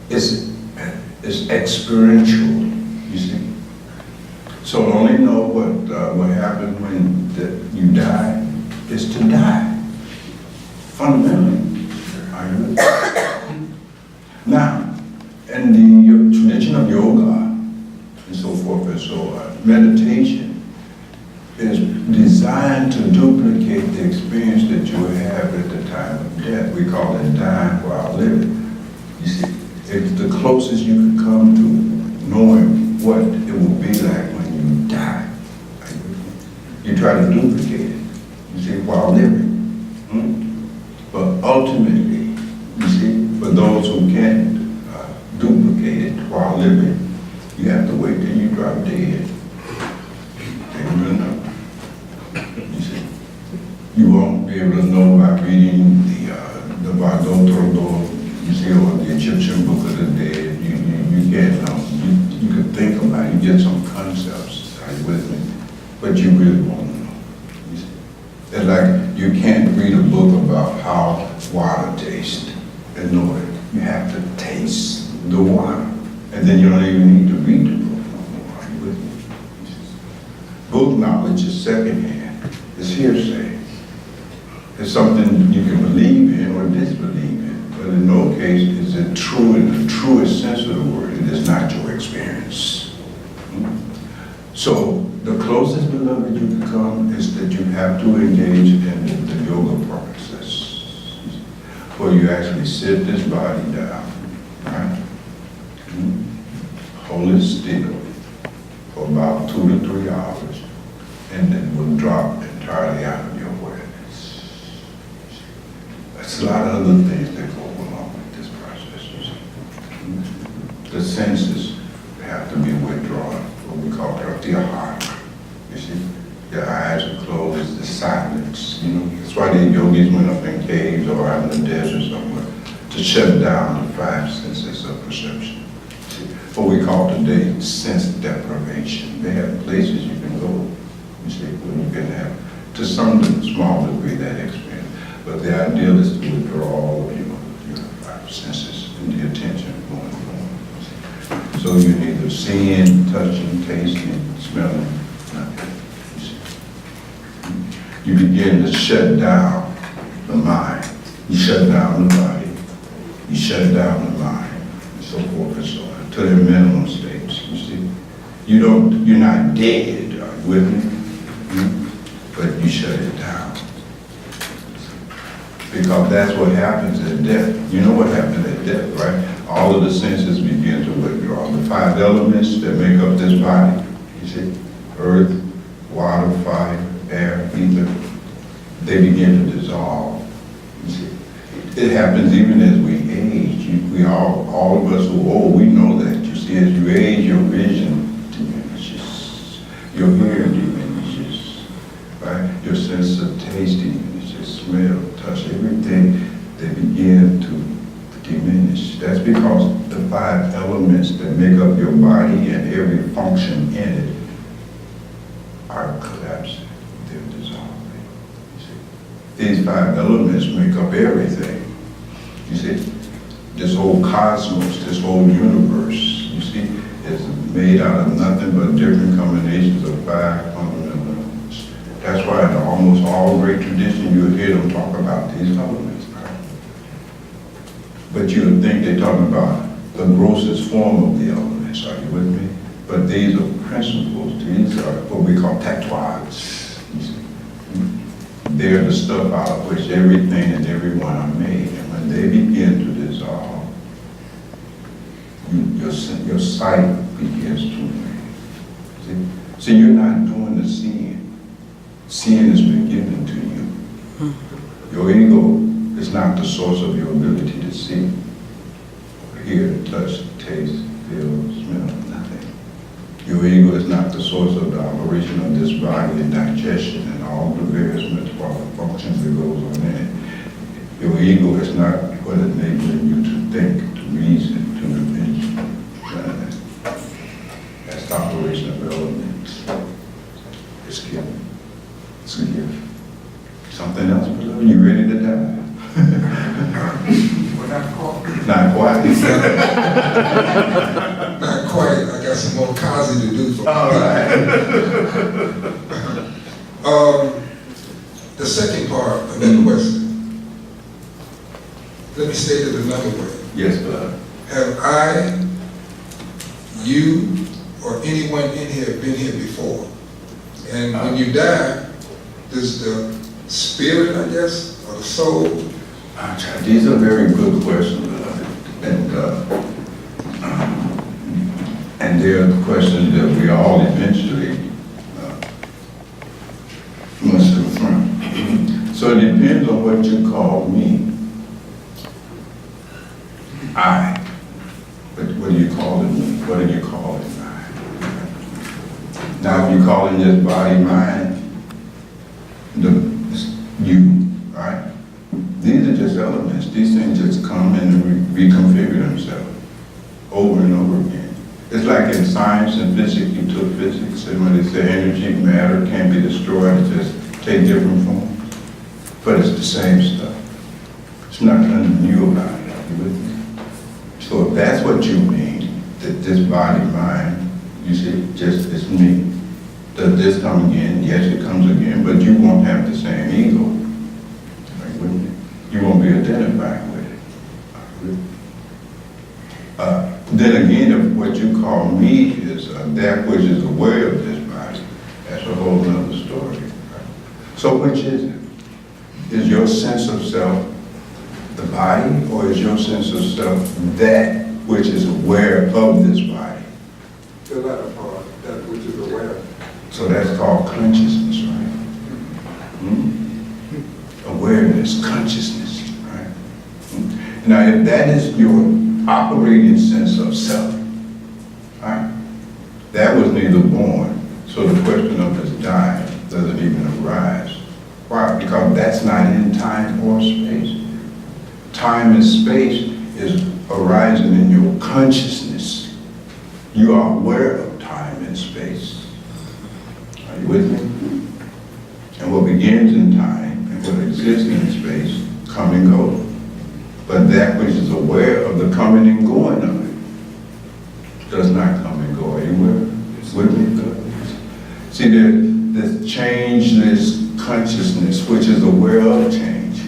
It's experiential, you see. So to only know what happened when you die is to die. Fundamentally. Are you with me? Now, in the tradition of yoga and so forth and so on, meditation is designed to duplicate the experience that you would have at the time of death. We call it dying while living. You see, it's the closest you can come to knowing what it will be like when you die. You try to duplicate it, you see, while living. But ultimately, you see, for those who can't duplicate it while living, you have to wait till you drop dead. They will know. You see, you won't be able to know by reading the Bhagwan, you see, or the Egyptian Book of the Dead. You can't know. You can think about it, you get some concepts. Are you with me? But you really won't know. You see? It's like you can't read a book about how water tastes and know it. You have to taste the water. And then you don't even need to read the book no more. Are you with me? Book knowledge is secondhand. It's hearsay. It's something you can believe in or disbelieve in. But in no case is it true in the truest sense of the word. It is not your experience. So the closest, beloved, you can come is that you have to engage in the yoga process, where you actually sit this body down, right? Hold it still for about 2 to 3 hours, and then we'll drop entirely out of your awareness. That's a lot of other things that go along with this process, you see. The senses have to be withdrawn, what we call pratyahara. You see, your eyes are closed, it's the silence. You know, that's why the yogis went up in caves or out in the desert somewhere to shut down the 5 senses of perception. See, what we call today sense deprivation. They have places you can go, you see, where you can have, to some small degree, that experience. But the ideal is to withdraw all of your 5 senses and the attention going on. So you're neither seeing, touching, tasting, smelling, nothing. You begin to shut down the mind. You shut down the body. You shut down the mind, and so forth and so on, to their minimum states, you see. You're not dead, are you with me? But you shut it down. Because that's what happens at death. You know what happens at death, right? all of the senses begin to withdraw. The 5 elements that make up this body, you see, earth, water, fire, air, ether, they begin to dissolve. You see, it happens even as we age. We all of us who are old, we know that. You see, as you age, your vision diminishes, your hearing diminishes, right? Your sense of taste diminishes, smell, touch, everything, they begin to diminish. That's because the 5 elements that make up your body and every function in it are collapsing, they're dissolving. You see, these 5 elements make up everything. You see, this whole cosmos, this whole universe, you see, is made out of nothing but different combinations of 5 fundamental elements. That's why in almost all great tradition you'll hear them talk about these elements. Right? But you would think they're talking about the grossest form of the elements. Are you with me? But these are principles. These are what we call tattoids. You see? They're the stuff out of which everything and everyone are made. And when they begin to dissolve, your sight begins to wane. See, you're not doing the seeing. Seeing has been given to you. Your ego is not the source of your ability to see, hear, touch, taste, feel, smell, nothing. Your ego is not the source of the operation of this body and digestion and all the various metabolic functions that goes on in it. Your ego is not what enabling you to think, to reason, to envision. That's the operation of elements. It's given. It's a gift. Something else, beloved? You ready to die?
Well, not quite.
Not quite.
Not quite. I got some more Kazi to do for me.
All right.
The second part of that question, let me state it another way.
Yes, beloved.
Have I, you, or anyone in here been here before? And when you die, does the spirit, I guess, or the soul?
These are very good questions, beloved. And they are the questions that we all eventually must confront. So it depends on what you call me. I. But what do you call it me? What do you call it I? Now, if you call it just body, mind, you, right? These are just elements. These things just come and reconfigure themselves over and over again. It's like in science and physics, you took physics, and when they say energy, matter can't be destroyed, it just take different forms. But it's the same stuff. It's nothing new about it. Are you with me? So if that's what you mean, that this body, mind, you see, just it's me. Does this come again? Yes, it comes again, but you won't have the same ego. Are you with me? You won't be identified with it. Are you with me? Then again, if what you call me is that which is aware of this body, that's a whole other story. Right? So which is it? Is your sense of self the body, or is your sense of self that which is aware of this body?
The latter part, that which is aware.
So that's called consciousness, right? Awareness, consciousness, right? Now, if that is your operating sense of self, right? That was neither born, so the question of his dying doesn't even arise. Why? Because that's not in time or space. Time and space is arising in your consciousness. You are aware of time and space. Are you with me? And what begins in time and what exists in space come and go. But that which is aware of the coming and going of it does not come and go anywhere. With me? See, there's changeless consciousness which is aware of change.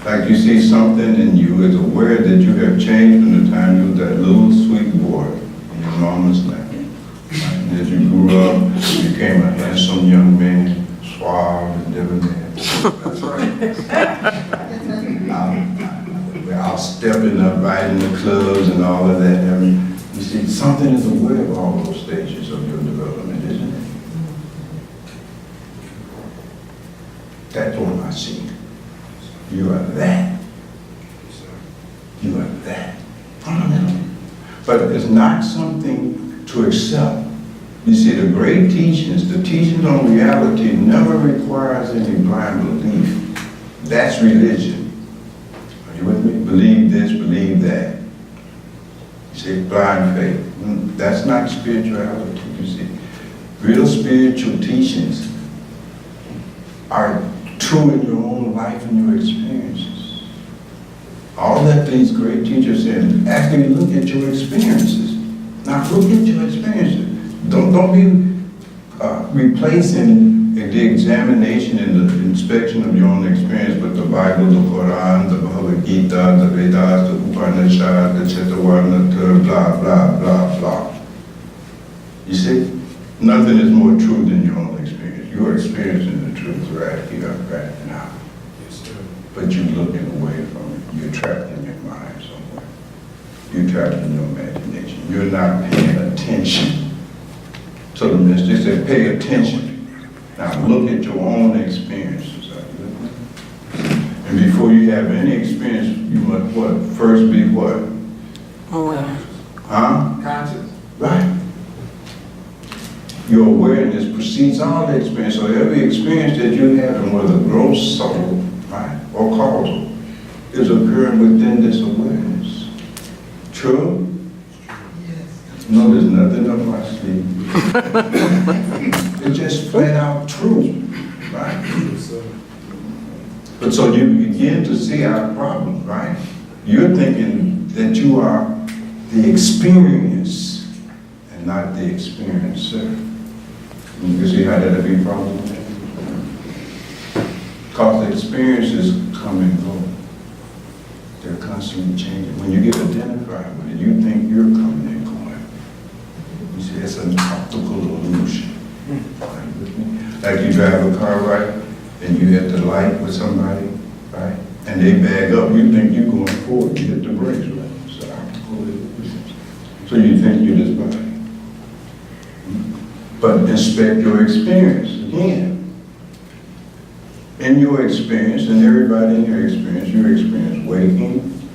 Like you see something in you is aware that you have changed from the time you was that little sweet boy in your mama's lap. Right? And as you grew up, you became a handsome young man, suave and debonair. That's right. I'll stepping up right in the clubs and all of that. I mean, you see, something is aware of all those stages of your development, isn't it? That's what I see. You are that. You are that. Fundamental. But it's not something to accept. You see, the great teachings, the teachings on reality never requires any blind belief. That's religion. Are you with me? Believe this, believe that. You see, blind faith. That's not spirituality, you see. Real spiritual teachings are true in your own life and your experiences. All that these great teachers said, actually look at your experiences. Now look at your experiences. Don't be replacing the examination and the inspection of your own experience with the Bible, the Quran, the Bhagavad Gita, the Vedas, the Upanishads, the Chetavana, blah, blah, blah, blah. You see, nothing is more true than your own experience. You're experiencing the truth right here, right now.
Yes, sir.
But you're looking away from it. You're trapped in your mind somewhere. You're trapped in your imagination. You're not paying attention to the message. They said, pay attention. Now look at your own experiences. And before you have any experience, you must what? First be what?
Aware.
Huh?
Conscious.
Right. Your awareness precedes all the experience. So every experience that you have, and whether gross, subtle, right, or causal, is occurring within this awareness. True?
Yes.
No, there's nothing up my sleeve. It's just flat out true, right?
Yes, sir.
But so you begin to see our problem, right? You're thinking that you are the experience and not the experiencer. You can see how that'll be a problem? Because the experiences come and go. They're constantly changing. When you get identified with it, you think you're coming and going. You see, it's an optical illusion. Are you with me? Like you drive a car, right? And you hit the light with somebody, right? And they bag up, you think you're going forward, you hit the brakes, right? It's an optical illusion. So you think you're this body. But inspect your experience again. In your experience, and everybody in your experience waking,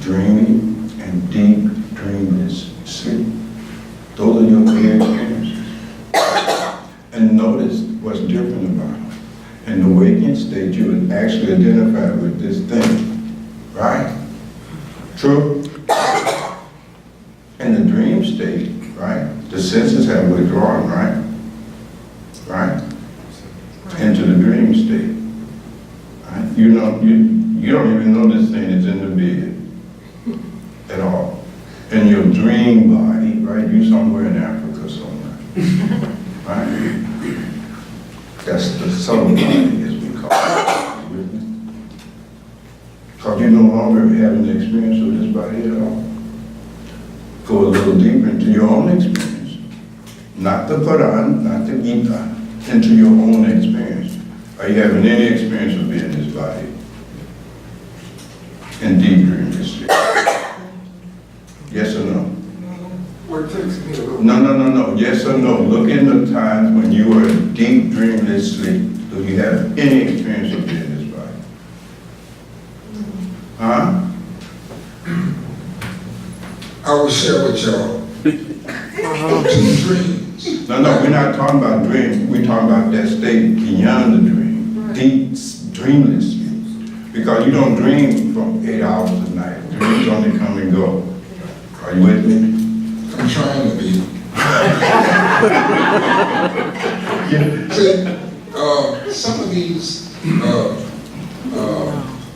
dreaming, and deep dreamless sleep. Those are your clear experiences. And notice what's different about them. In the waking state, you would actually identify with this thing, right? True? In the dream state, right, the senses have withdrawn, right? Right? Into the dream state. Right? You don't even know this thing is in the bed at all. In your dream body, right? You somewhere in Africa somewhere. Right? That's the subtle body, as we call it. Because you no longer having the experience of this body at all. Go a little deeper into your own experience. Not the Quran, not the Gita, into your own experience. Are you having any experience of being in this body? In deep dreamless sleep? Yes or no?
What takes me a little.
No. Yes or no? Look in the times when you were in deep dreamless sleep. Do you have any experience of being in this body? Huh?
I will share with y'all 2 dreams.
No, we're not talking about dreams. We're talking about that state beyond the dream. Deep dreamless sleep. Because you don't dream from 8 hours a night. Dreams only come and go. Are you with me?
I'm trying to be. See, some of these,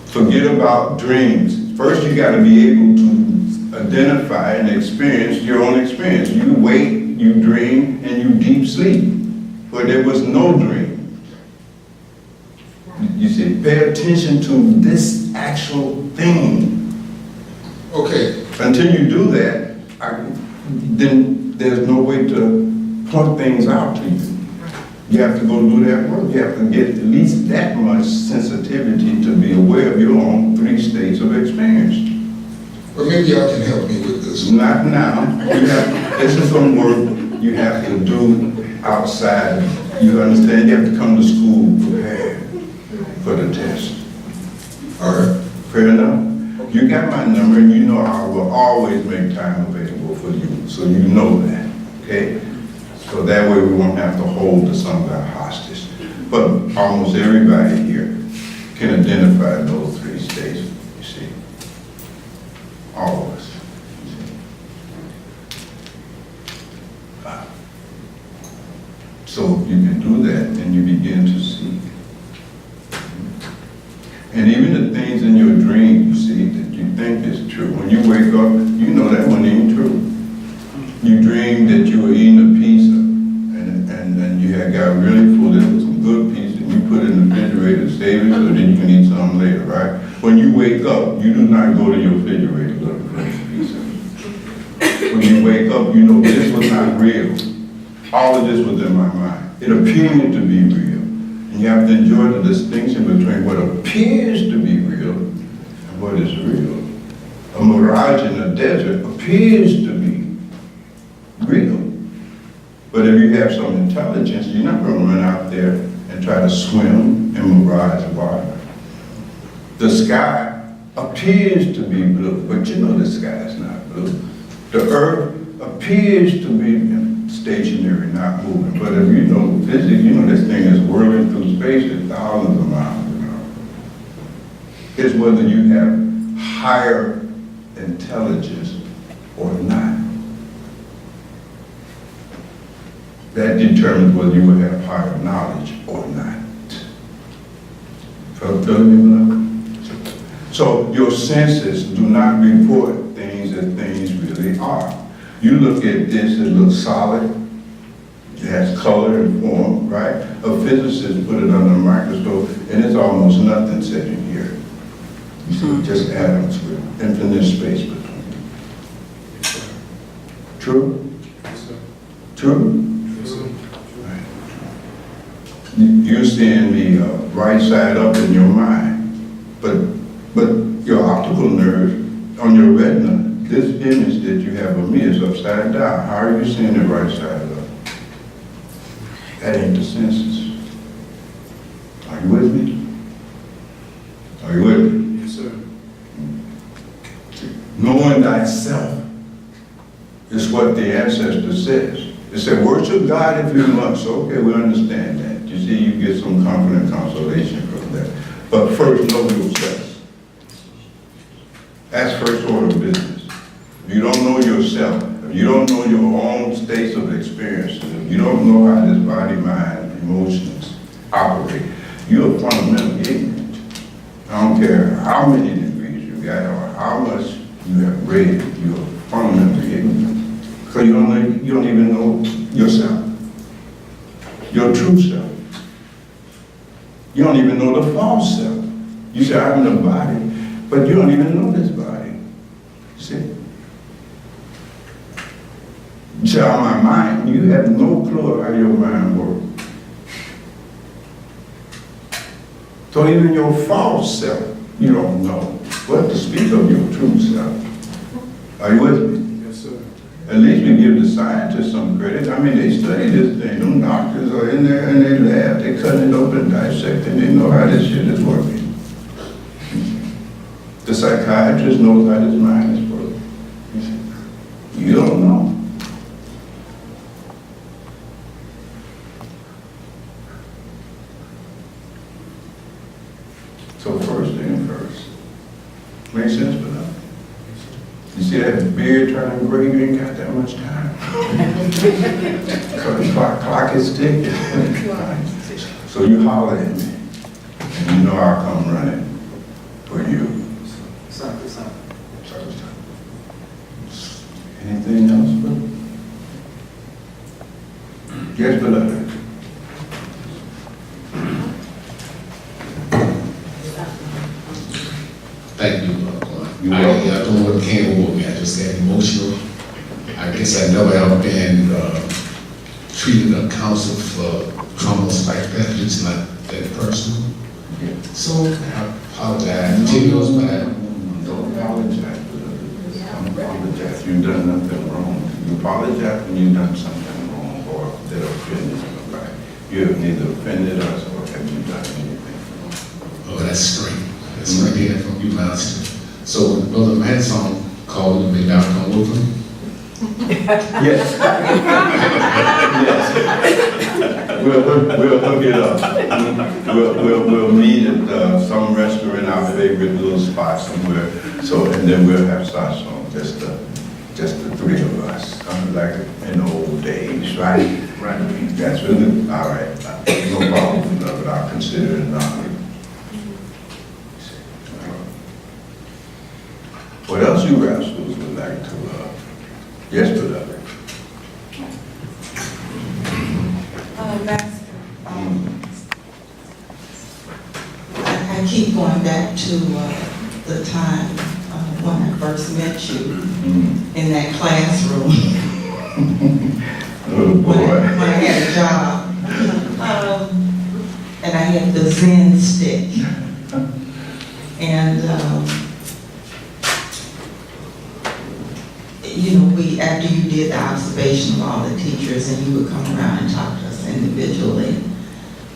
Forget about dreams. First, you got to be able to identify and experience your own experience. You wake, you dream, and you deep sleep, where there was no dream. You see, pay attention to this actual thing.
okay,
Until you do that, then there's no way to plug things out to you. You have to go do that work. You have to get at least that much sensitivity to be aware of your own 3 states of experience.
Well, maybe y'all can help me with this.
Not now. This is some work you have to do outside. You understand? You have to come to school prepared for the test.
All right.
Fair enough? You got my number, and you know I will always make time available for you, so you know that, okay? So that way we won't have to hold somebody hostage. But almost everybody here can identify those 3 states, you see. All of us. So you can do that, and you begin to see. And even the things in your dream, you see, that you think is true. When you wake up, you know that one ain't true. You dream that you were eating a pizza, and then you had got really full. There was some good pizza, and you put it in the refrigerator, save it, so then you can eat some later, right? When you wake up, you do not go to your refrigerator looking for this pizza. When you wake up, you know this was not real. All of this was in my mind. It appeared to be real. And you have to enjoy the distinction between what appears to be real and what is real. A mirage in the desert appears to be real. But if you have some intelligence, you're not going to run out there and try to swim in mirage water. The sky appears to be blue, but you know the sky is not blue. The earth appears to be stationary, not moving. But if you know physics, you know this thing is whirling through space at thousands of miles an hour. It's whether you have higher intelligence or not. That determines whether you will have higher knowledge or not. So your senses do not report things as things really are. You look at this, it looks solid, it has color and form, right? A physicist put it under a microscope, and it's almost nothing sitting here. You see, just atoms with infinite space between them. True? True? Right. You're seeing the right side up in your mind, but your optical nerve on your retina, this image that you have of me is upside down. How are you seeing the right side up? That ain't the senses. Are you with me? Are you with me?
Yes, sir.
Knowing thyself is what the ancestor says. It said, worship God if you must. Okay, we understand that. You see, you get some comfort and consolation from that. But first, know yourself. That's first order of business. If you don't know yourself, if you don't know your own states of experience, if you don't know how this body, mind, emotions operate, you're fundamentally ignorant. I don't care how many degrees you got or how much you have read, you're fundamentally ignorant. Because you don't even know yourself, your true self. You don't even know the false self. You say, I'm the body, but you don't even know this body. See? You say, I'm my mind. You have no clue how your mind works. So even your false self, you don't know. What to speak of your true self. Are you with me?
Yes, sir.
At least we give the scientists some credit. I mean, they study this thing. Them doctors are in there in their lab. They cutting it open, dissecting. They know how this shit is working. The psychiatrist knows how this mind is working. You don't know. So first thing first. Makes sense for them. You see that beard turning gray, you ain't got that much time. Because the clock is ticking. So you holler at me, and you know I'll come running for you. Anything else, brother? Yes, brother.
Thank you, Bhagwan.
You're
I
welcome.
don't know what came over me. I just got emotional. I guess I never ever been treated a counsel for traumas like that. It's not that personal. So I apologize. Continuous, but
Don't apologize, brother. apologize. You've done nothing wrong. You apologize when you've done something wrong or that offended somebody. You have neither offended us or have you done anything wrong.
Oh, that's straight. That's straight here from you, Master. So when Brother Manson called you, maybe I'll come with him.
Yes. Yes. We'll hook it up. We'll meet at some restaurant, our favorite little spot somewhere. So, and then we'll have sashimi, just the three of us, kind of like in the old days, right? Right. That's really, all right. No problem with it. I'll consider it an honor. What else you rascals would like to, yes, beloved?
Master, I keep going back to the time when I first met you in that classroom.
Oh, boy.
When I had a job. And I had the Zen stick. And, you know, after you did the observation of all the teachers, and you would come around and talk to us individually.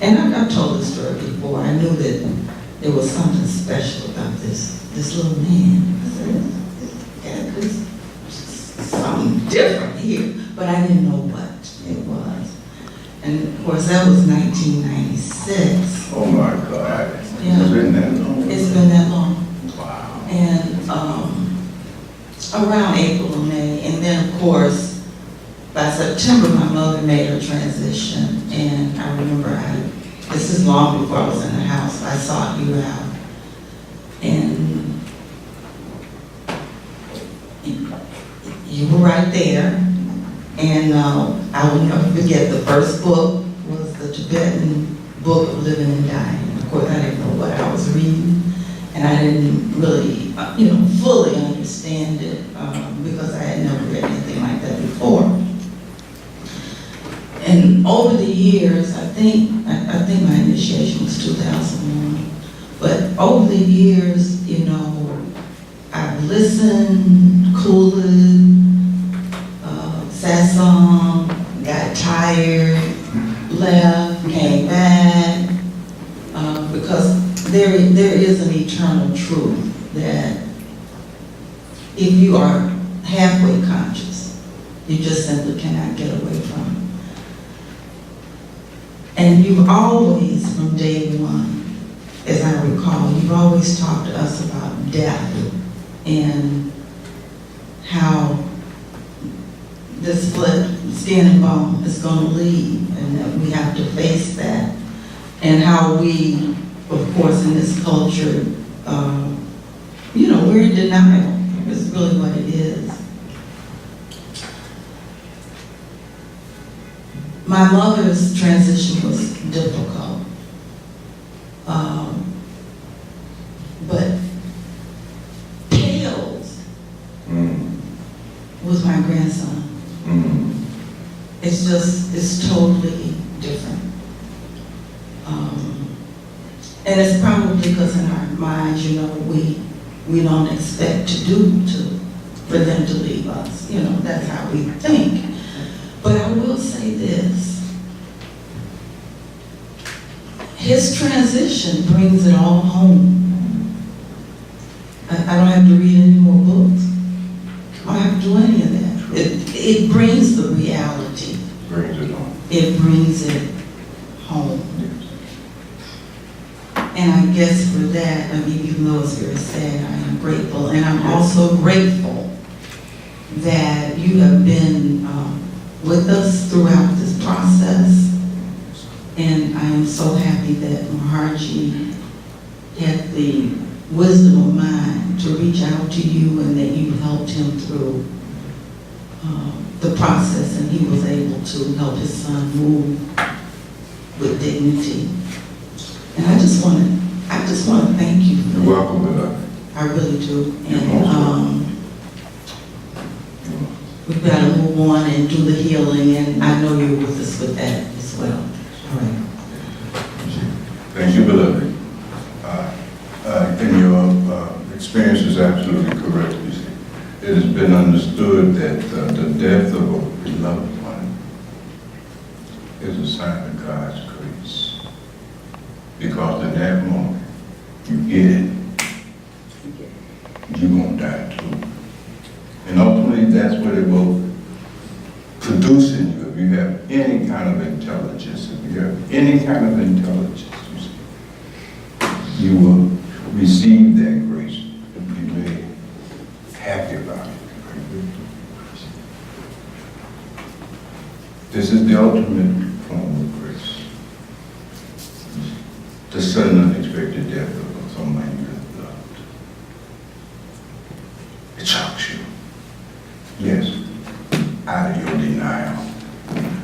And I've told this story before. I knew that there was something special about this little man. I said, yeah, there's something different here, but I didn't know what it was. And of course, that was 1996.
Oh my God.
Yeah.
It's been that long.
It's been that long.
Wow.
And around April or May, and then of course, by September, my mother made her transition, and I remember this is long before I was in the house, I sought you out, and you were right there, and I will never forget, the first book was the Tibetan Book of Living and Dying. Of course, I didn't know what I was reading, and I didn't really, fully understand it because I had never read anything like that before. And over the years, I think my initiation was 2001, but over the years, I've listened, cooled, satsang, got tired, left, came back, because there is an eternal truth that if you are halfway conscious, you just simply cannot get away from it. And you've always, from day one, as I recall, you've always talked to us about death and how this skin and bone is going to leave, and that we have to face that, and how we, of course, in this culture, we're in denial. It's really what it is. My mother's transition was difficult, but Pales was my grandson. It's totally different. And it's probably because in our minds, we don't expect for them to leave us. That's how we think. But I will say this. His transition brings it all home. I don't have to read any more books. I don't have to do any of that. It brings the reality.
Brings it on.
It brings it home. And I guess for that, even though it's very sad, I am grateful. And I'm also grateful that you have been with us throughout this process. And I am so happy that Maharji had the wisdom of mind to reach out to you, and that you helped him through the process, and he was able to help his son move with dignity. And I just want to thank you for
You're
that.
welcome, beloved.
I really do.
You're most welcome.
We've got to move on and do the healing, and I know you're with us with that as well. All right.
Thank you, beloved. And your experience is absolutely correct. You see, it has been understood that the death of a beloved one is a sign of God's grace. Because in that moment, you get it. You're going to die too. And ultimately, that's what it will produce in you. If you have any kind of intelligence, if you have any kind of intelligence, you will receive that grace and be made happy about it. This is the ultimate form of grace. The sudden unexpected death of someone you have loved. It shocks you. Yes, out of your denial.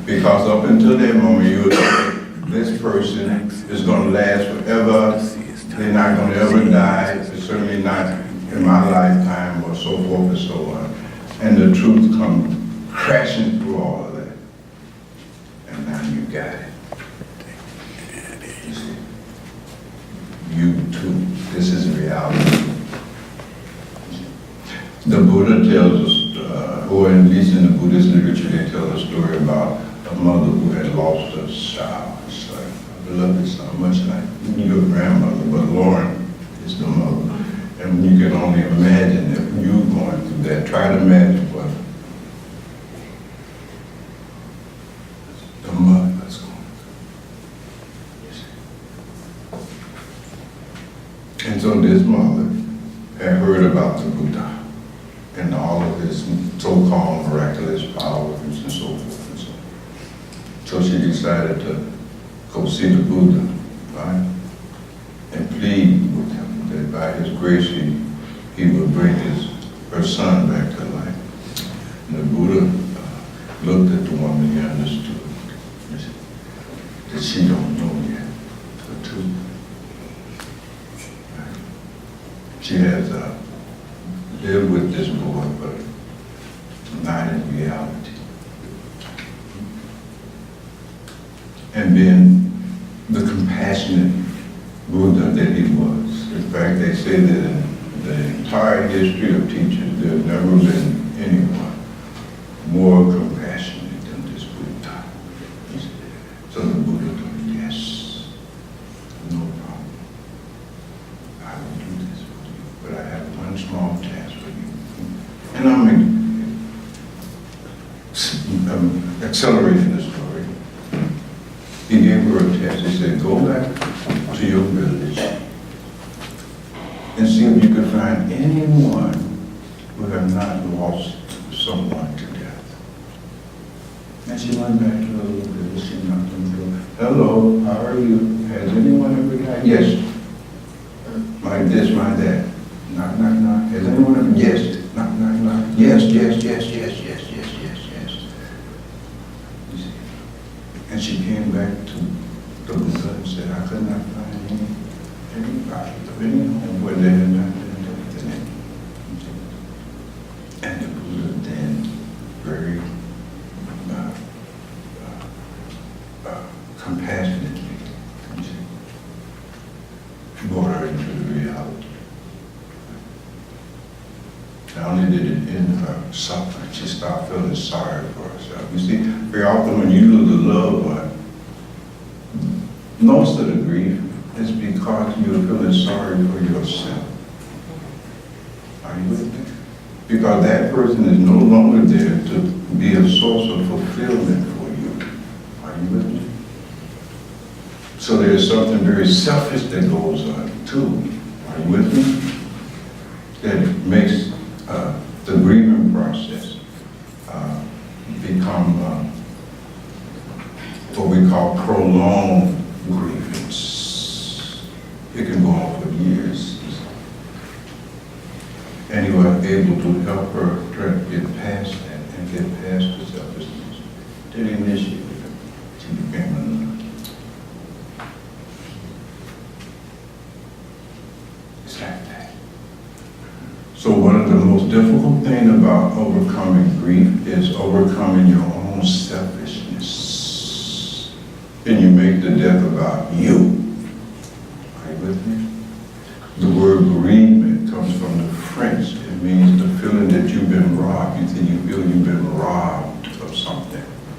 Because up until that moment, you would think this person is going to last forever. They're not going to ever die. It's certainly not in my lifetime, or so forth and so on. And the truth comes crashing through all of that. And now you got it. You see, you too. This is reality. The Buddha tells us, or at least in the Buddhist literature, they tell a story about a mother who had lost a child. It's like, I love it so much like your grandmother, but Lauren is the mother. And you can only imagine if you're going through that. Try to imagine what the mother is going through. And so this mother had heard about the Buddha and all of his so-called miraculous powers and so forth and so on. So she decided to go see the Buddha, right? And plead with him that by his grace he would bring her son back to life. And the Buddha looked at the woman, he understood that she don't know yet the truth. Right? She has lived with this boy, but not in reality. And then the compassionate Buddha that he was. In fact, they say that in the entire history of teachers, there's never been anyone more compassionate than this Buddha. So the Buddha told him, yes, no problem. I will do this for you, but I have one small task for you. And I'm accelerating the story. He gave her a test. He said, go back to your village and see if you can find anyone who have not lost someone to death. And she went back to her little village. She knocked on the door. Hello, how are you? Has anyone ever died? Yes. Like this, like that. Knock, knock, knock. Has anyone ever? Yes. Knock, knock, knock. Yes, yes, yes, yes, yes, yes, yes, yes. You see? And she came back to the Buddha and said, I could not find anybody of any home where they had not been anything. And the Buddha then very compassionately brought her into the reality. Not only did it end her suffering, she started feeling sorry for herself. You see, very often when you lose a loved one, most of the grief is because you're feeling sorry for yourself. Are you with me? Because that person is no longer there to be a source of fulfillment for you. Are you with me? So there's something very selfish that goes on too. Are you with me? That makes the grieving process become what we call prolonged grievance. It can go on for years. And you are able to help her try to get past that and get past the selfishness. Then initiated her. She became a nun. It's like that. So one of the most difficult things about overcoming grief is overcoming your own selfishness. Then you make the death about you. Are you with me? The word bereavement comes from the French. It means the feeling that you've been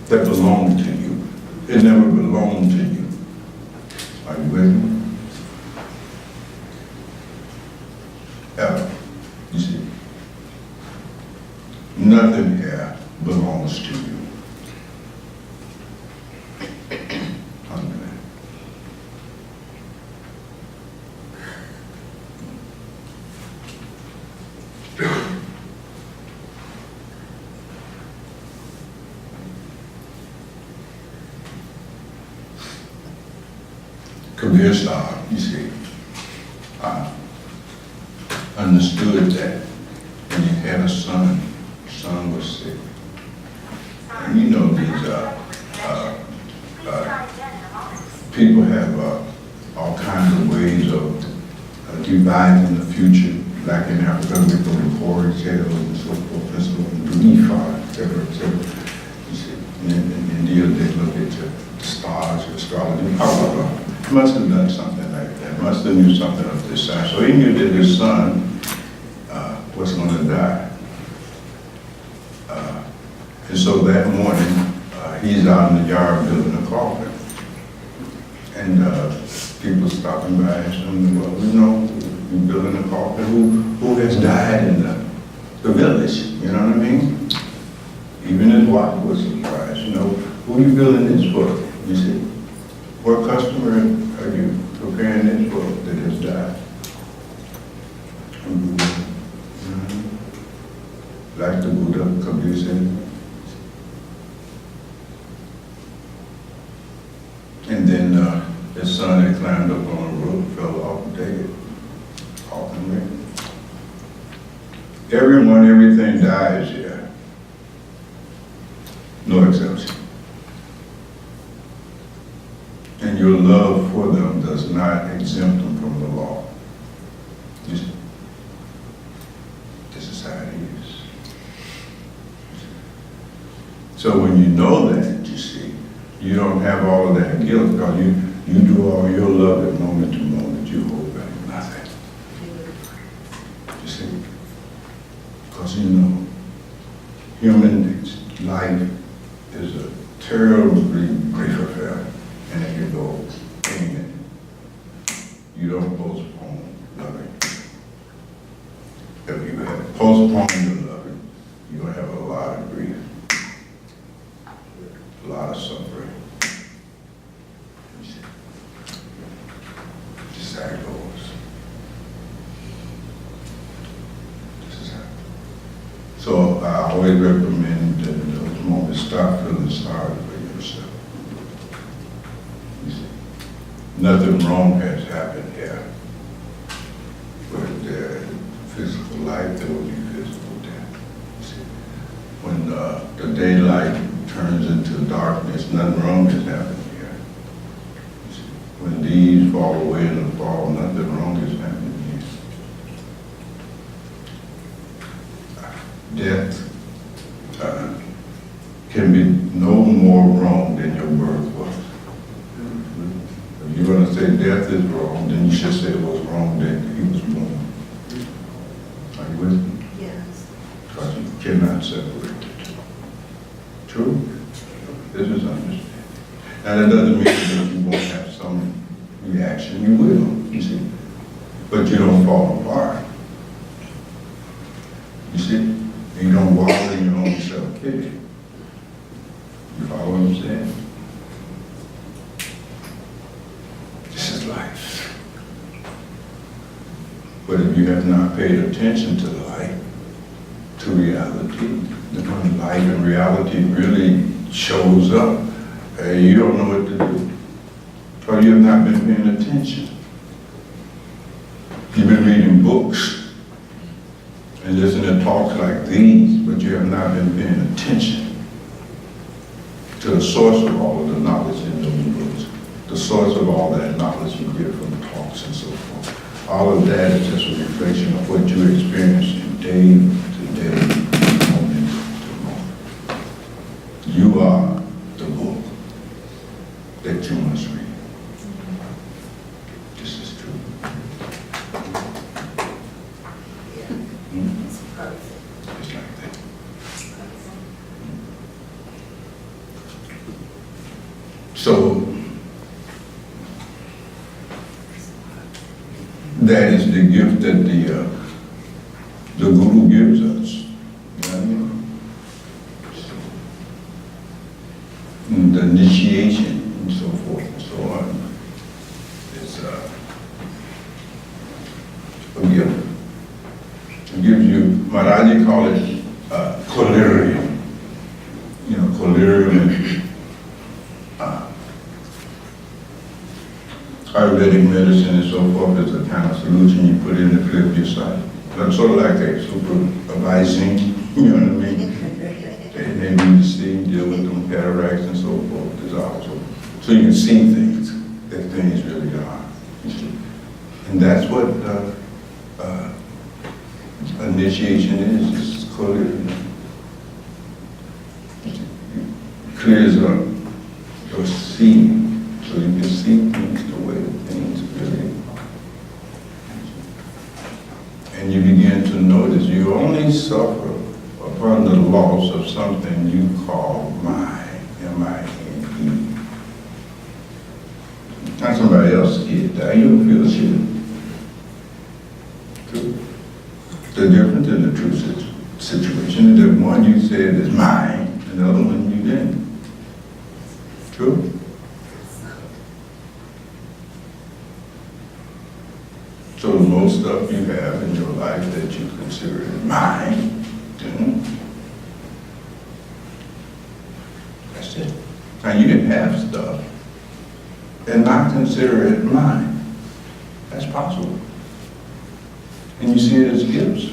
that belonged to you. It never belonged to you. Are you with me? Ever. You see, nothing here belongs to you. Amen. Career star, you see, I understood that when you had a son was sick. And you know these people have all kinds of ways of dividing the future, like in Africa, we go to fairy tales and so forth and so on, Ifa, et cetera, you see. In India, they look at the stars, astrology, blah, blah, blah. He must have done something like that, must have knew something of this side. So he knew that his son was going to die. And so that morning, he's out in the yard building a coffin. And people stopping by and saying, well, you know, you're building a coffin. Who has died in the village? You know what I mean? Even his wife was surprised. You know, who are you building this for? You see, what customer are you preparing this for that has died? Like the Buddha, Kabir said. And then his son had climbed up on a roof, fell off dead, off the ring. Everyone, everything dies here. No exception. And your love for them does not exempt them from the law. This is how it is. So when you know that, you see, you don't have all of that guilt because you do all your love at moment to moment. You hold back nothing. You see? Because you know, human life is a terribly brief affair. And if you go, amen, you don't postpone loving. If you have postponed your loving, you're going to have a lot of grief, a lot of suffering. This is how it goes. This is how. So I always recommend that in those moments, stop feeling sorry for yourself. Nothing wrong has happened here. With their physical life, there will be physical death. See? When the daylight turns into darkness, nothing wrong has happened here. See? When leaves fall away in the fall, nothing wrong has happened here. Death can be no more wrong than your birth was. If you're going to say death is wrong, then you should say it was wrong that he was born. Are you with me?
Yes.
Because you cannot separate the two. True? This is understanding. Now that doesn't mean that you won't have some reaction. You will, you see. But you don't fall apart. You see? You don't wallow in your own self-pity. You follow what I'm saying? This is life. But if you have not paid attention to life, to reality, then when life and reality really shows up, you don't know what to do. Or you have not been paying attention. You've been reading books and listening to talks like these, but you have not been paying attention to the source of all of the knowledge in those books, the source of all that knowledge you get from talks and so forth. All of that is just a reflection of what you experience in day to day, moment to moment. You are the book that you must read. This is true.
It's perfect.
It's like that. So that is the gift that the Guru gives us. You know what I mean? The initiation and so forth and so on is a gift. It gives you, Maharaji call it collyrium. You know, collyrium and Ayurvedic medicine and so forth is a kind of solution you put in to flip your sight. That's sort of like a supervising, you know what I mean? They need to see, deal with them cataracts and so forth. Is also so you can see things that things really are. And that's what initiation is. It's clear. It clears up your seeing, so you can see things the way things really are. And you begin to notice you only suffer upon the loss of something you call mind, M-I-N-E. Not somebody else's kid die, you don't feel shit. True. The difference in the true situation is that one you said is mine, and the other one you didn't. True? So most stuff you have in your life that you consider is mine, that's it. Now you can have stuff and not consider it mine. That's possible. And you see it as gifts.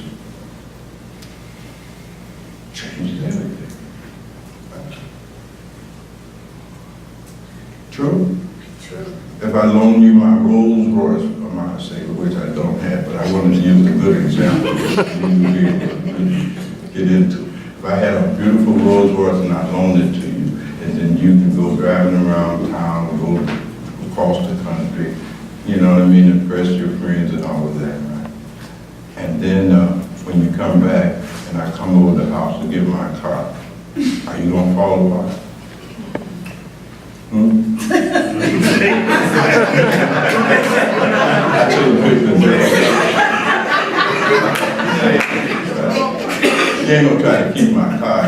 Changes everything. True?
True.
If I loan you my Rolls Royce, I'm not say which I don't have, but I wanted to use a good example you would be able to get into. If I had a beautiful Rolls Royce and I loaned it to you, and then you can go driving around town, go across the country, you know what I mean, impress your friends and all of that, right? And then when you come back and I come over the house to get my car, are you gonna fall apart? I took a picture there. You ain't gonna try to keep my car.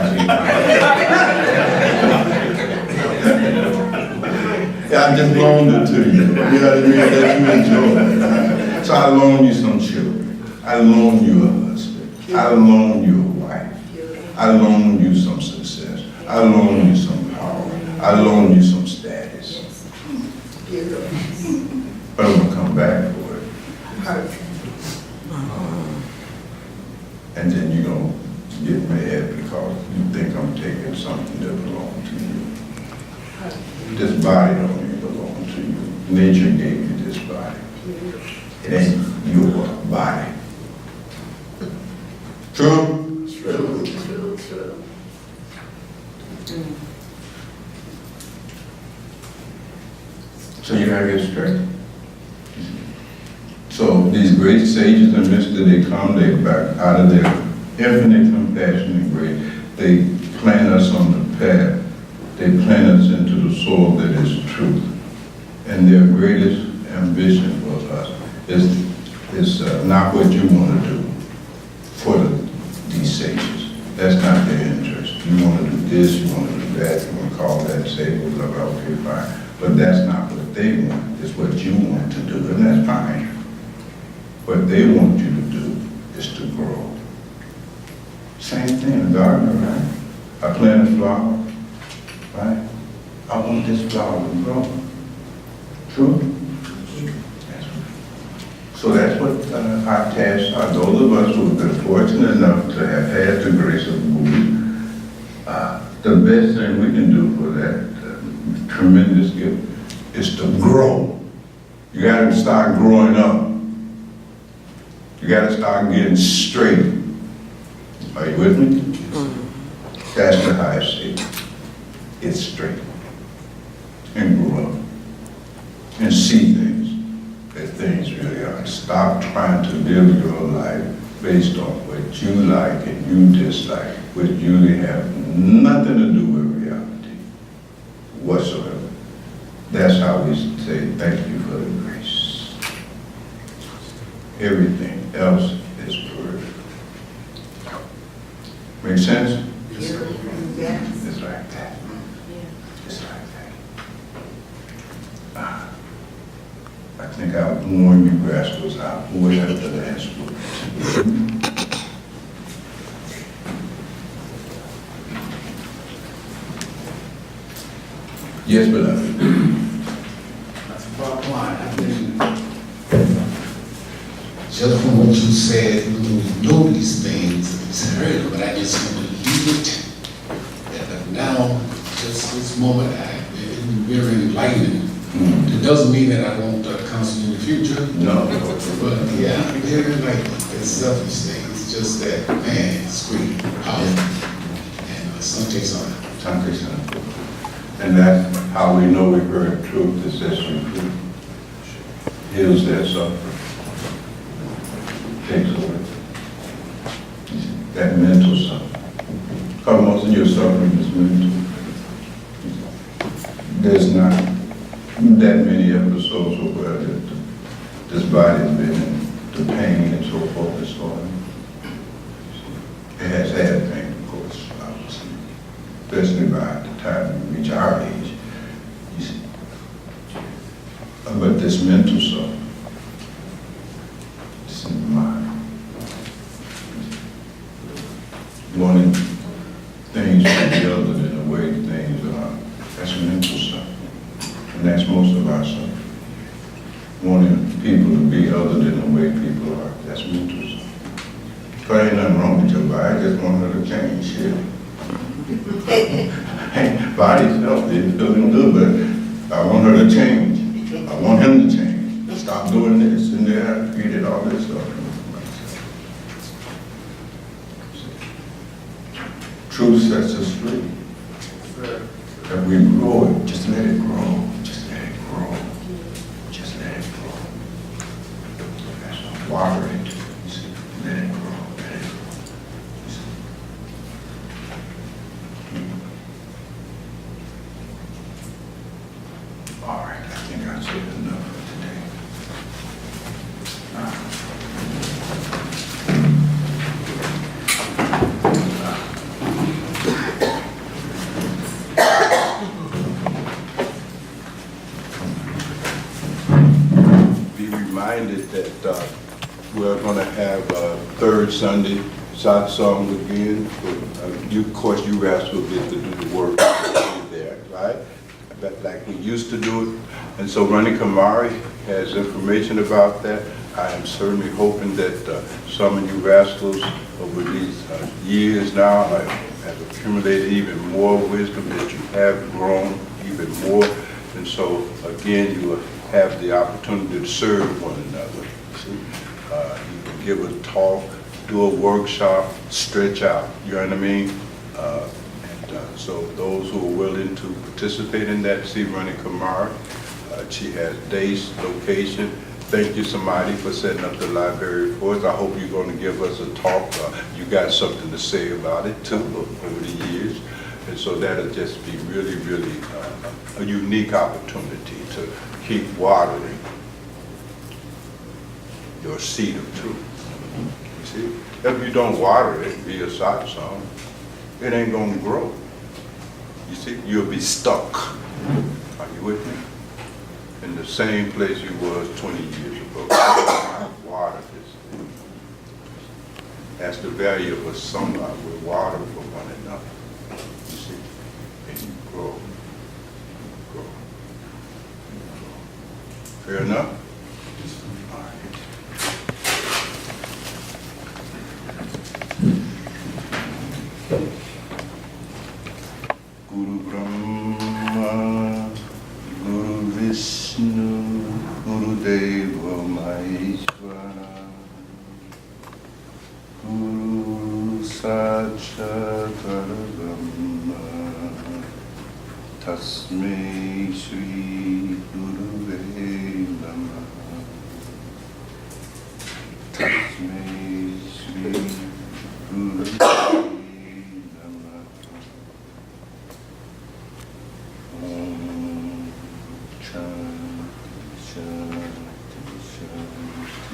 Yeah, I just loaned it to you. You know what I mean? That you enjoy. So I loan you some children. I loan you a husband. I loan you a wife. I loan you some success. I loan you some power. I loan you some status. But I'm gonna come back for it. And then you're gonna get mad because you think I'm taking something that belongs to you. This body don't even belong to you. Nature gave you this body. It ain't your body. True?
True.
So you gotta get straight. So these great sages and mystics, they come, they back out of their infinite compassion and grace. They plant us on the path. They plant us into the soul that is truth. And their greatest ambition for us is not what you want to do for these sages. That's not their interest. You want to do this, you want to do that, you want to call that sage, blah, blah, okay, fine. But that's not what they want. It's what you want to do, and that's fine. What they want you to do is to grow. Same thing, a gardener, right? I plant a flower, right? I want this flower to grow. True? So that's what our tasks are. Those of us who have been fortunate enough to have had the grace of Buddha, the best thing we can do for that tremendous gift is to grow. You gotta start growing up. You gotta start getting straight. Are you with me? That's the highest state. It's straight. And grow up. And see things as things really are. Stop trying to live your life based on what you like and you dislike, which usually have nothing to do with reality whatsoever. everything else is perfect. Make sense?
Yes, sir.
It's like that. It's like that. I think I'll warn you, rascals, I'll always have the last word. Yes, beloved.
That's Bhagwan. I mean, just from what you said, you know these things, it's heard, but I just want to leave it. And now, just this moment, it's very enlightening. It doesn't mean that I won't counsel you in the future.
No.
But yeah, very enlightening. It's selfish thing. It's just that, man, it's great, powerful. And some takes on it.
Time takes time. And that's how we know we heard truth that sets you free. Heals their suffering. Takes away that mental suffering. Because most of your suffering is mental. There's not that many episodes where this body's been in the pain and so forth and so on. It has had pain, of course, obviously, especially by the time you reach our age. You see. But this mental suffering, it's in the mind. Wanting things to be other than the way things are, that's mental suffering. And that's most of our suffering. Wanting people to be other than the way people are, that's mental suffering. But ain't nothing wrong with your body, I just want her to change shit. Hey, body's healthy, it's doing good, but I want her to change. I want him to change. Stop doing this and that, created all this stuff. Truth sets us free. That we grow it, just let it grow. Just let it grow. Just let it grow. That's not water it. You see, let it grow. Let it grow. You see. All right, I think I've said enough for today. Be reminded that we're going to have third Sunday South Song again. You, of course, you guys will get to do the work there, right? But like we used to do it. And so Ronnie Kamari has information about that. I am certainly hoping that some of you rascals over these years now have accumulated even more wisdom, that you have grown even more. And so, again, you will have the opportunity to serve one another. See? You can give a talk, do a workshop, stretch out, you know what I mean? So those who are willing to participate in that, see Ronnie Kamara. She has dates, location. Thank you, somebody, for setting up the library for us. I hope you're going to give us a talk. You got something to say about it, too, over the years. And so that'll just be really, really a unique opportunity to keep watering your seed of truth. You see? If you don't water it via a side song, it ain't going to grow. You see? You'll be stuck. Are you with me? In the same place you was 20 years ago. Water this thing. That's the value of a sunlight. We water for one another. You see? And you grow. Grow. Fair enough? All right. Guru Brahma, Guru Vishnu, Guru Deva Maheshwara, Guru Sakshat Parabrahma, Tasmai Shri Guruve Namah, Tasmai Shri Guruve Namah. Om Shanti Shanti Shanti.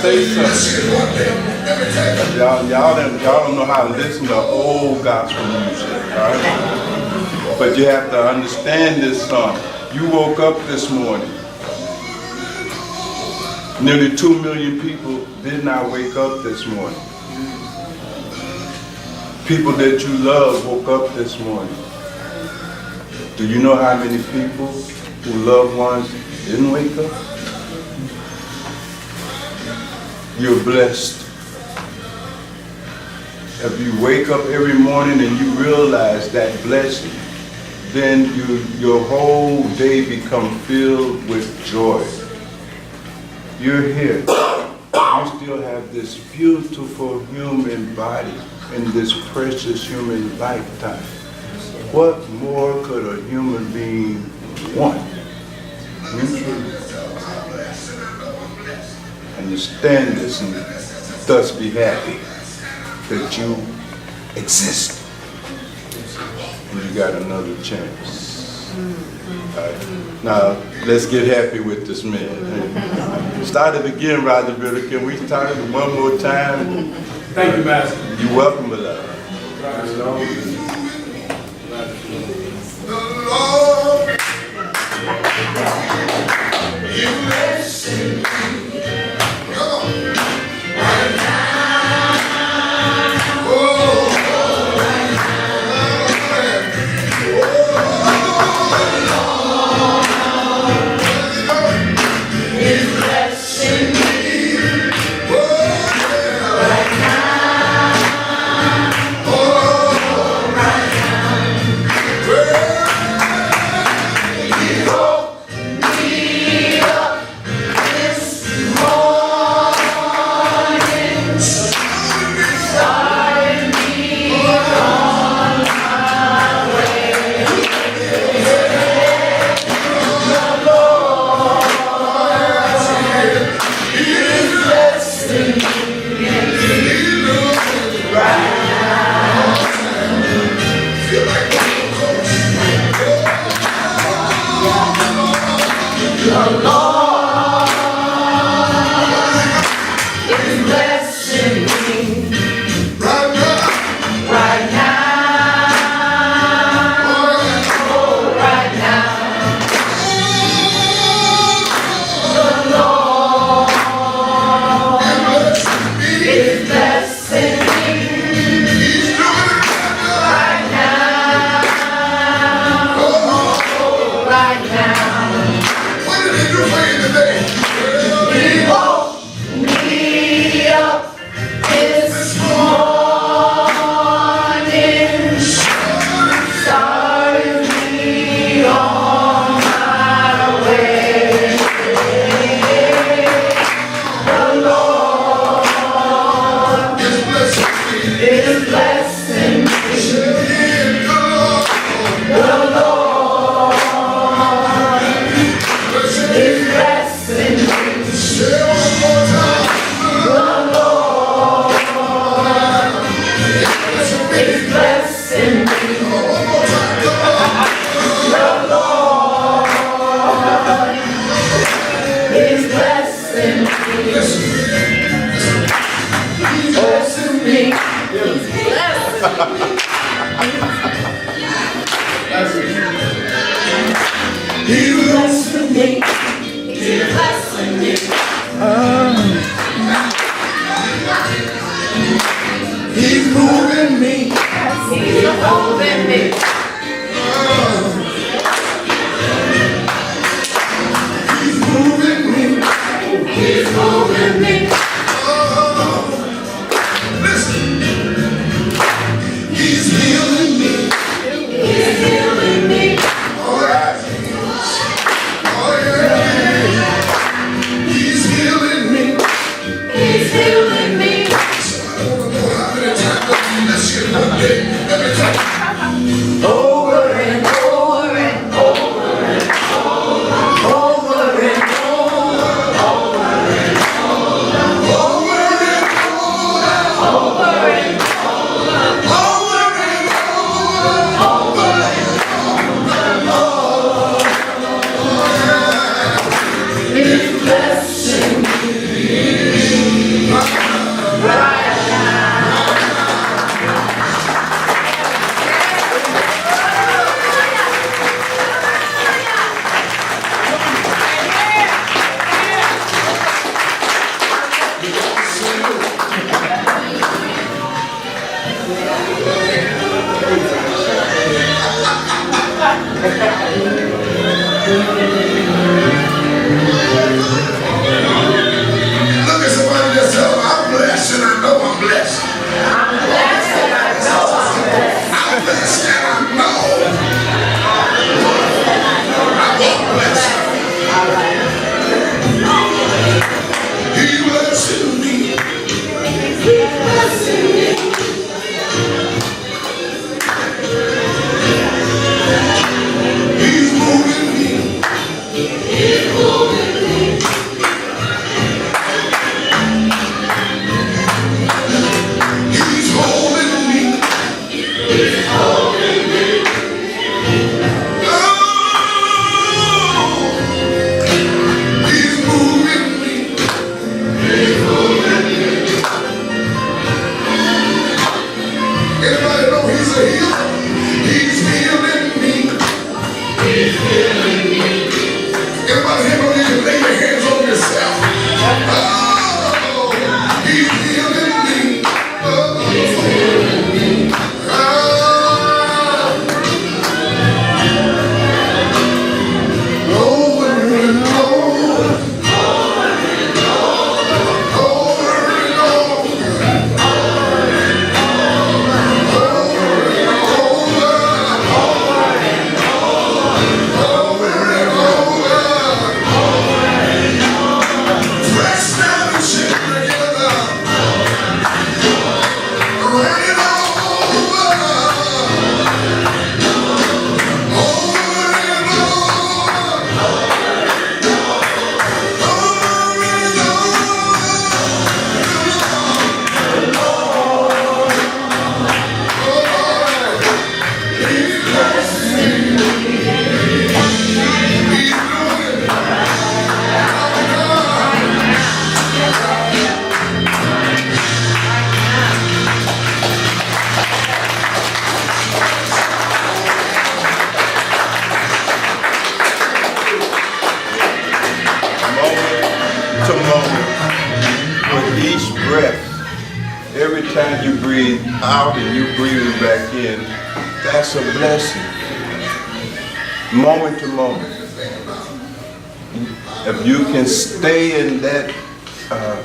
say something. Y'all don't know how to listen to old gospel music, right? But you have to understand this song. You woke up this morning. Nearly 2 million people did not wake up this morning. People that you love woke up this morning. Do you know how many people who loved ones didn't wake up? You're blessed. If you wake up every morning and you realize that blessing, then your whole day becomes filled with joy. You're here. You still have this beautiful human body in this precious human lifetime. What more could a human being want? Understand this and thus be happy that you exist. And you got another chance. All right. Now, let's get happy with this man. Start it again, Brother Bitter. Can we start it one more time?
Thank you, Master.
You're welcome, beloved. Every time you breathe out and you breathe back in, that's a blessing. Moment to moment. If you can stay in that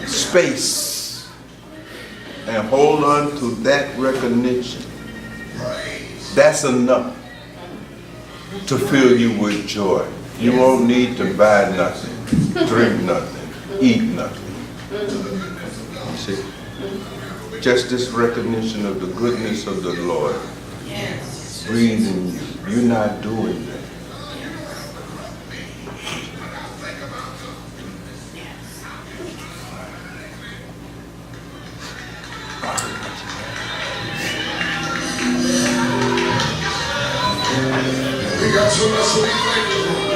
space and hold on to that recognition, that's enough to fill you with joy. You won't need to buy nothing, drink nothing, eat nothing. You see? Just this recognition of the goodness of the Lord breathing you. You're not doing that.
We got so much to be thankful for.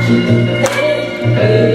Hey, hey.